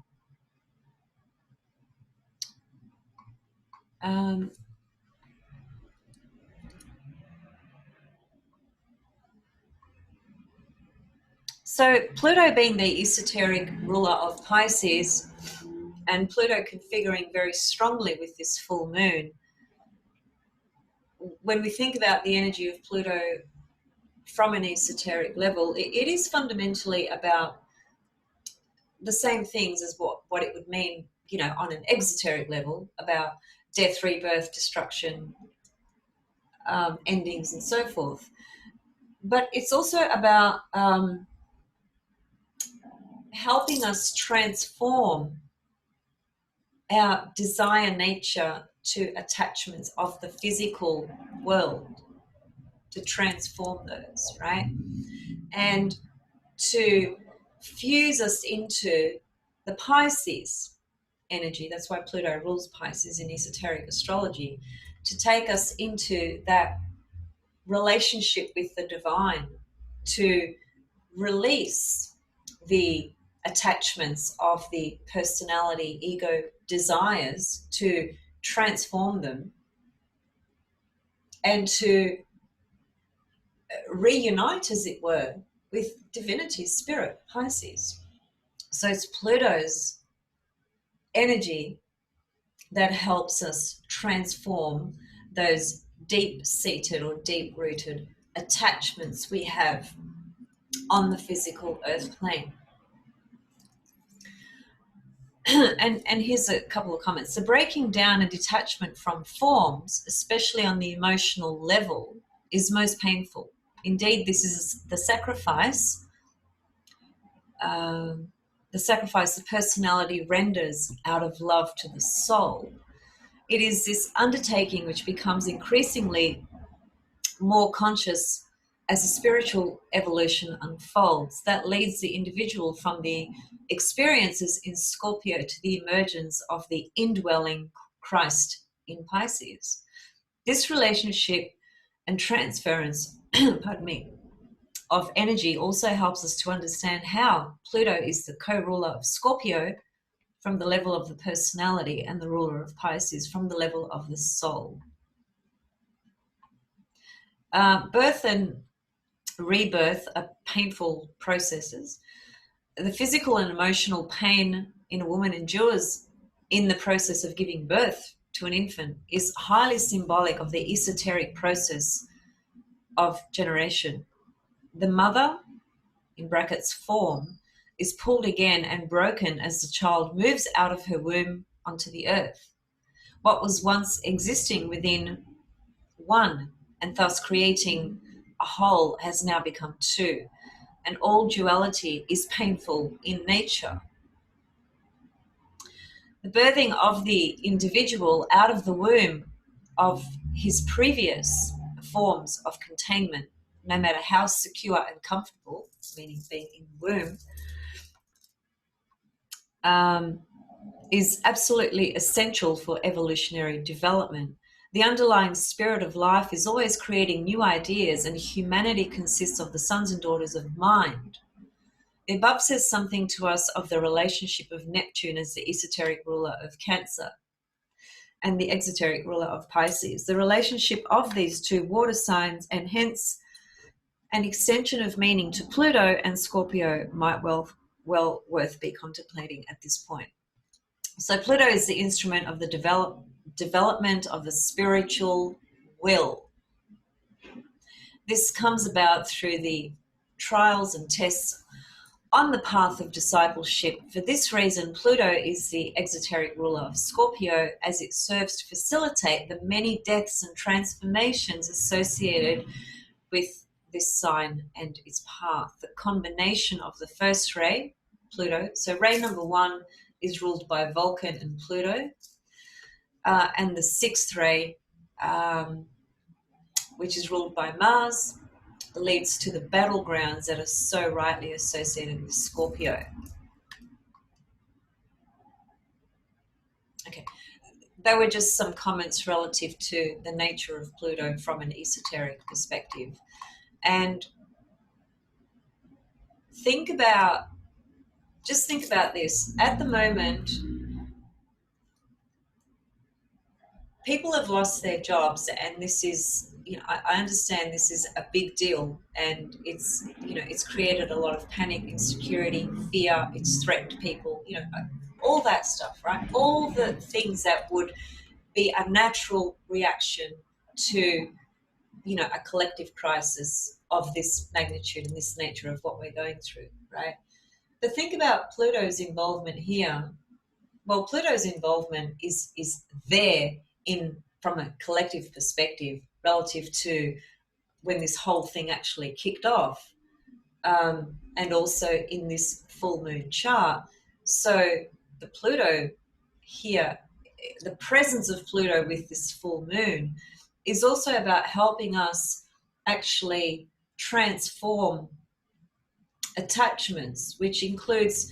Speaker 1: So Pluto being the esoteric ruler of Pisces, and Pluto configuring very strongly with this full moon, when we think about the energy of Pluto from an esoteric level, it is fundamentally about the same things as what it would mean, on an exoteric level, about death, rebirth, destruction, endings, and so forth. But it's also about helping us transform our desire nature to attachments of the physical world, to transform those, right? And to fuse us into the Pisces energy. That's why Pluto rules Pisces in esoteric astrology, to take us into that relationship with the divine, to release the attachments of the personality, ego desires, to transform them and to reunite, as it were, with divinity, spirit, Pisces. So it's Pluto's energy that helps us transform those deep-seated or deep-rooted attachments we have on the physical earth plane. And here's a couple of comments. The breaking down and detachment from forms, especially on the emotional level, is most painful. Indeed, this is the sacrifice the personality renders out of love to the soul. It is this undertaking which becomes increasingly more conscious as the spiritual evolution unfolds, that leads the individual from the experiences in Scorpio to the emergence of the indwelling Christ in Pisces. This relationship and transference, pardon me, of energy also helps us to understand how Pluto is the co-ruler of Scorpio from the level of the personality and the ruler of Pisces from the level of the soul. Birth and rebirth are painful processes. The physical and emotional pain in a woman endures in the process of giving birth to an infant is highly symbolic of the esoteric process of generation. The mother, in brackets form, is pulled again and broken as the child moves out of her womb onto the earth. What was once existing within one and thus creating a whole has now become two, and all duality is painful in nature. The birthing of the individual out of the womb of his previous forms of containment, no matter how secure and comfortable, meaning being in the womb, is absolutely essential for evolutionary development. The underlying spirit of life is always creating new ideas, and humanity consists of the sons and daughters of mind. The above says something to us of the relationship of Neptune as the esoteric ruler of Cancer and the exoteric ruler of Pisces. The relationship of these two water signs, and hence an extension of meaning to Pluto and Scorpio, might well well worth be contemplating at this point. So Pluto is the instrument of the development of the spiritual will. This comes about through the trials and tests on the path of discipleship. For this reason, Pluto is the exoteric ruler of Scorpio, as it serves to facilitate the many deaths and transformations associated with this sign and its path. The combination of the first ray, Pluto, so ray number 1 is ruled by Vulcan and Pluto, and the 6th ray, which is ruled by Mars, leads to the battlegrounds that are so rightly associated with Scorpio. Okay, they were just some comments relative to the nature of Pluto from an esoteric perspective. And think about this. At the moment, people have lost their jobs, and this is, I understand this is a big deal, and it's created a lot of panic, insecurity, fear. It's threatened people, all that stuff, right? All the things that would be a natural reaction to, a collective crisis of this magnitude and this nature of what we're going through, right? But think about Pluto's involvement here. Well, Pluto's involvement is there from a collective perspective relative to when this whole thing actually kicked off, and also in this full moon chart. So the Pluto here, the presence of Pluto with this full moon is also about helping us actually transform attachments, which includes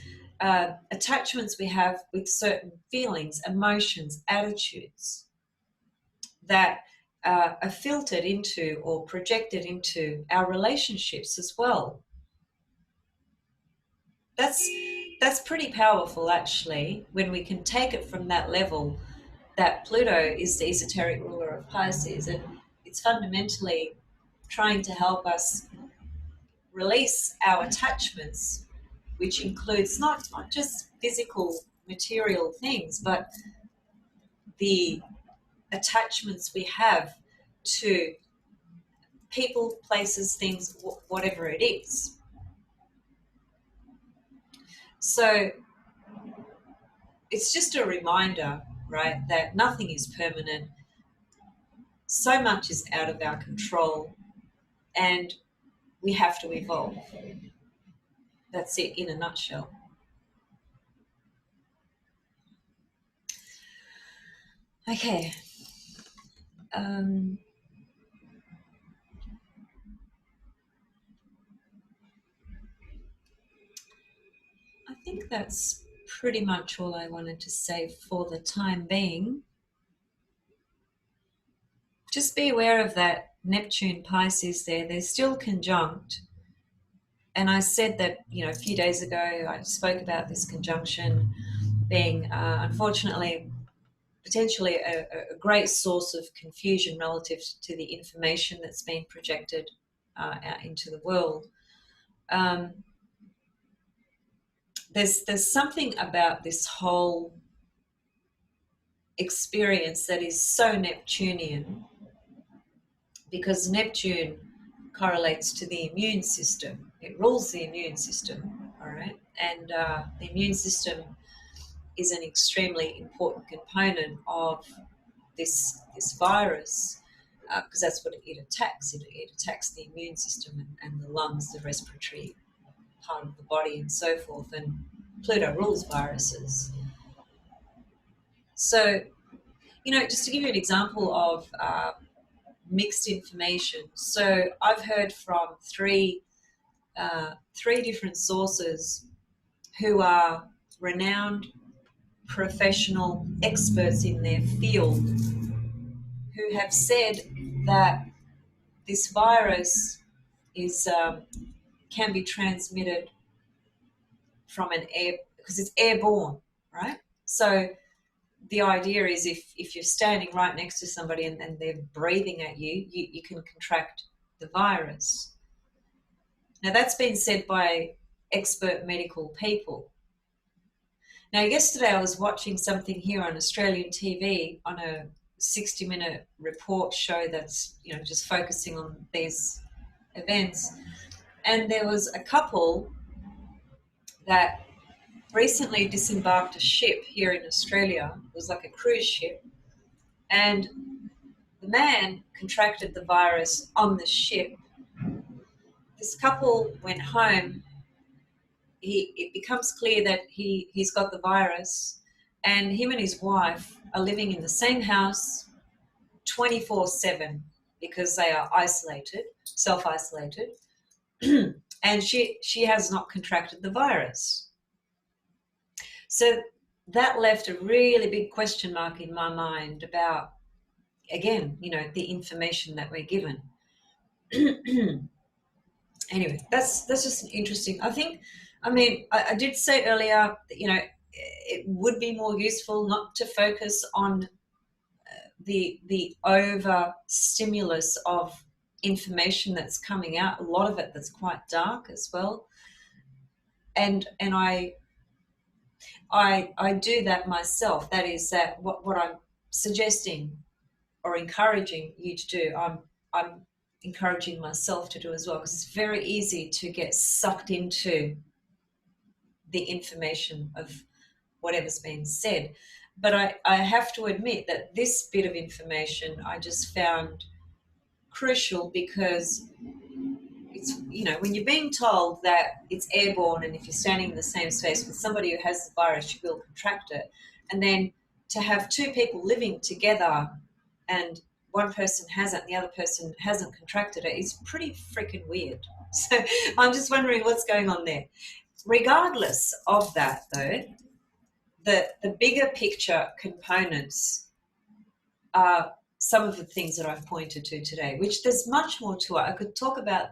Speaker 1: attachments we have with certain feelings, emotions, attitudes that are filtered into or projected into our relationships as well. That's pretty powerful, actually, when we can take it from that level, that Pluto is the esoteric ruler of Pisces, and it's fundamentally trying to help us release our attachments, which includes not just physical material things, but the attachments we have to people, places, things, whatever it is. So it's just a reminder, right, that nothing is permanent. So much is out of our control, and we have to evolve. That's it in a nutshell. Okay. I think that's pretty much all I wanted to say for the time being. Just be aware of that Neptune Pisces there. They're still conjunct. And I said that, a few days ago, I spoke about this conjunction being, unfortunately, potentially a great source of confusion relative to the information that's being projected out into the world. There's something about this whole experience that is so Neptunian, because Neptune correlates to the immune system. It rules the immune system, all right? And the immune system is an extremely important component of this virus, because that's what it attacks. It attacks the immune system and the lungs, the respiratory part of the body, and so forth. And Pluto rules viruses. So, just to give you an example of mixed information. So I've heard from three different sources who are renowned professional experts in their field, who have said that this virus can be transmitted from an air, because it's airborne, right? So the idea is if you're standing right next to somebody and they're breathing at you, you can contract the virus. Now that's been said by expert medical people. Now, yesterday I was watching something here on Australian TV on a 60-minute report show that's, just focusing on these events. And there was a couple that recently disembarked a ship here in Australia. It was like a cruise ship. And the man contracted the virus on the ship. This couple went home. It becomes clear that he's got the virus, and him and his wife are living in the same house 24/7 because they are isolated, self-isolated, and she has not contracted the virus. So that left a really big question mark in my mind about, again, the information that we're given. Anyway, that's just an interesting. I did say earlier that, it would be more useful not to focus on the over stimulus of information that's coming out. A lot of it that's quite dark as well, and I do that myself. That is that what I'm suggesting or encouraging you to do. I'm encouraging myself to do as well, because it's very easy to get sucked into the information of whatever's being said. But I have to admit that this bit of information I just found crucial, because it's, when you're being told that it's airborne, and if you're standing in the same space with somebody who has the virus, you will contract it. And then to have two people living together and one person hasn't, the other person hasn't contracted it, is pretty freaking weird. So I'm just wondering what's going on there. Regardless of that, though, the bigger picture components are some of the things that I've pointed to today, which there's much more to it. I could talk about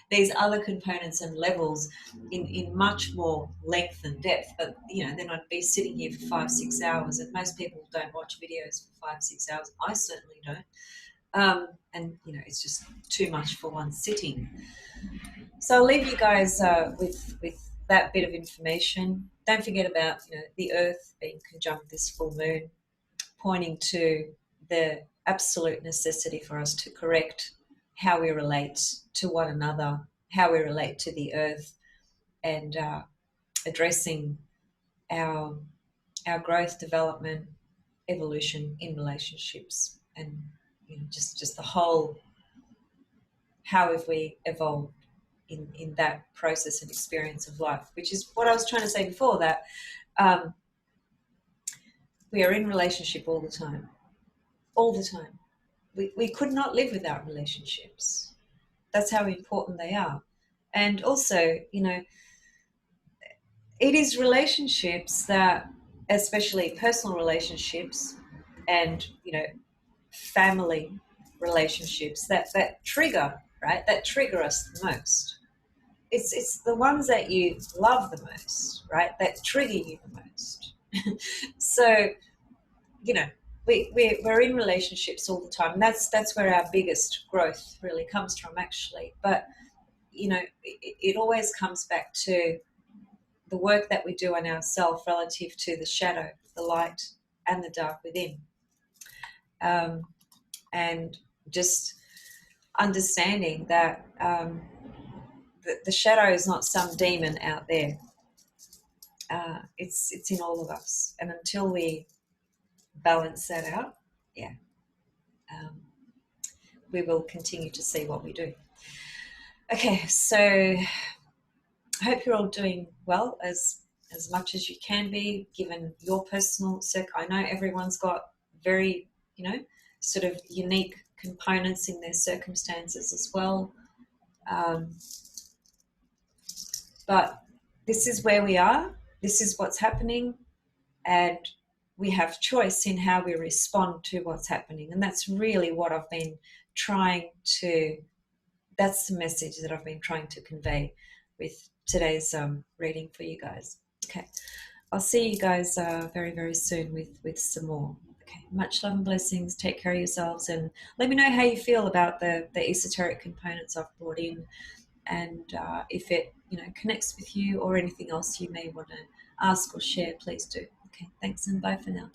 Speaker 1: these other components and levels in much more length and depth, but then I'd be sitting here for 5-6 hours, and most people don't watch videos for 5-6 hours. I certainly don't. And it's just too much for one sitting. So I'll leave you guys with that bit of information. Don't forget about the Earth being conjunct this full moon, pointing to the absolute necessity for us to correct how we relate to one another, how we relate to the Earth, and addressing our growth, development, evolution in relationships, and just the whole, how have we evolved in that process and experience of life, which is what I was trying to say before, that we are in relationship all the time. We could not live without relationships. That's how important they are. And also, it is relationships that, especially personal relationships and, family relationships that trigger, right? That trigger us the most. It's the ones that you love the most, right? That trigger you the most. So, we're in relationships all the time. And that's where our biggest growth really comes from, actually. But, it always comes back to the work that we do on ourselves relative to the shadow, the light, and the dark within. And just understanding that the shadow is not some demon out there. It's in all of us. And until we balance that out, we will continue to see what we do. Okay, so I hope you're all doing well, as much as you can be, given your personal I know everyone's got very, sort of unique components in their circumstances as well. But this is where we are. This is what's happening. And we have choice in how we respond to what's happening. And that's really what I've been trying to, that's the message that I've been trying to convey with today's reading for you guys. Okay, I'll see you guys very, very soon with some more. Okay, much love and blessings. Take care of yourselves, and let me know how you feel about the esoteric components I've brought in, And if it connects with you, or anything else you may want to ask or share, please do. Okay, thanks, and bye for now.